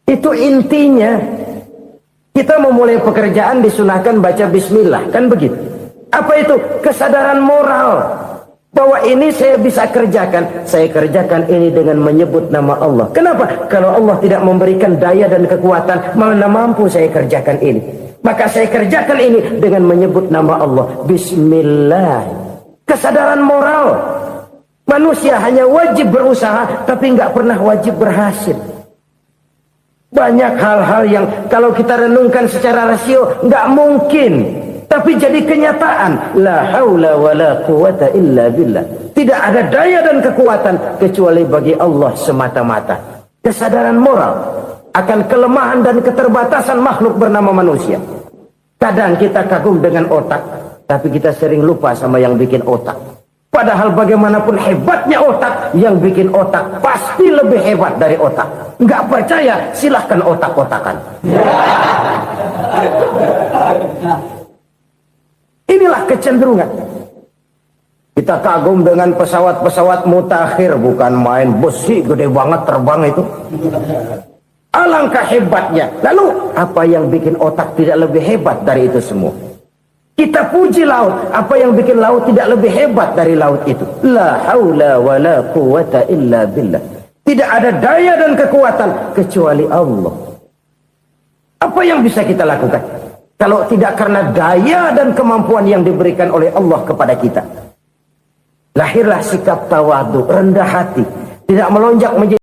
Speaker 1: Itu intinya. Kita memulai pekerjaan disunahkan baca bismillah, kan begitu. Apa itu? Kesadaran moral. Bahwa ini saya bisa kerjakan. Saya kerjakan ini dengan menyebut nama Allah. Kenapa? Kalau Allah tidak memberikan daya dan kekuatan, mana mampu saya kerjakan ini. Maka saya kerjakan ini dengan menyebut nama Allah. Bismillah. Kesadaran moral. Manusia hanya wajib berusaha, tapi nggak pernah wajib berhasil. Banyak hal-hal yang kalau kita renungkan secara rasio nggak mungkin, tapi jadi kenyataan. La haula wala quwata illa billah. Tidak ada daya dan kekuatan kecuali bagi Allah semata-mata. Kesadaran moral akan kelemahan dan keterbatasan makhluk bernama manusia. Kadang kita kagum dengan otak, tapi kita sering lupa sama yang bikin otak. Padahal bagaimanapun hebatnya otak, yang bikin otak pasti lebih hebat dari otak. Nggak percaya, silahkan otak-otakan. Inilah kecenderungan. Kita kagum dengan pesawat-pesawat mutakhir, bukan main besi gede banget terbang itu. Alangkah hebatnya. Lalu apa yang bikin otak tidak lebih hebat dari itu semua? Kita puji laut, apa yang bikin laut tidak lebih hebat dari laut itu? La haula wala quwata illa billah. Tidak ada daya dan kekuatan kecuali Allah. Apa yang bisa kita lakukan kalau tidak karena daya dan kemampuan yang diberikan oleh Allah kepada kita? Lahirlah sikap tawadhu, rendah hati, tidak melonjak menjadi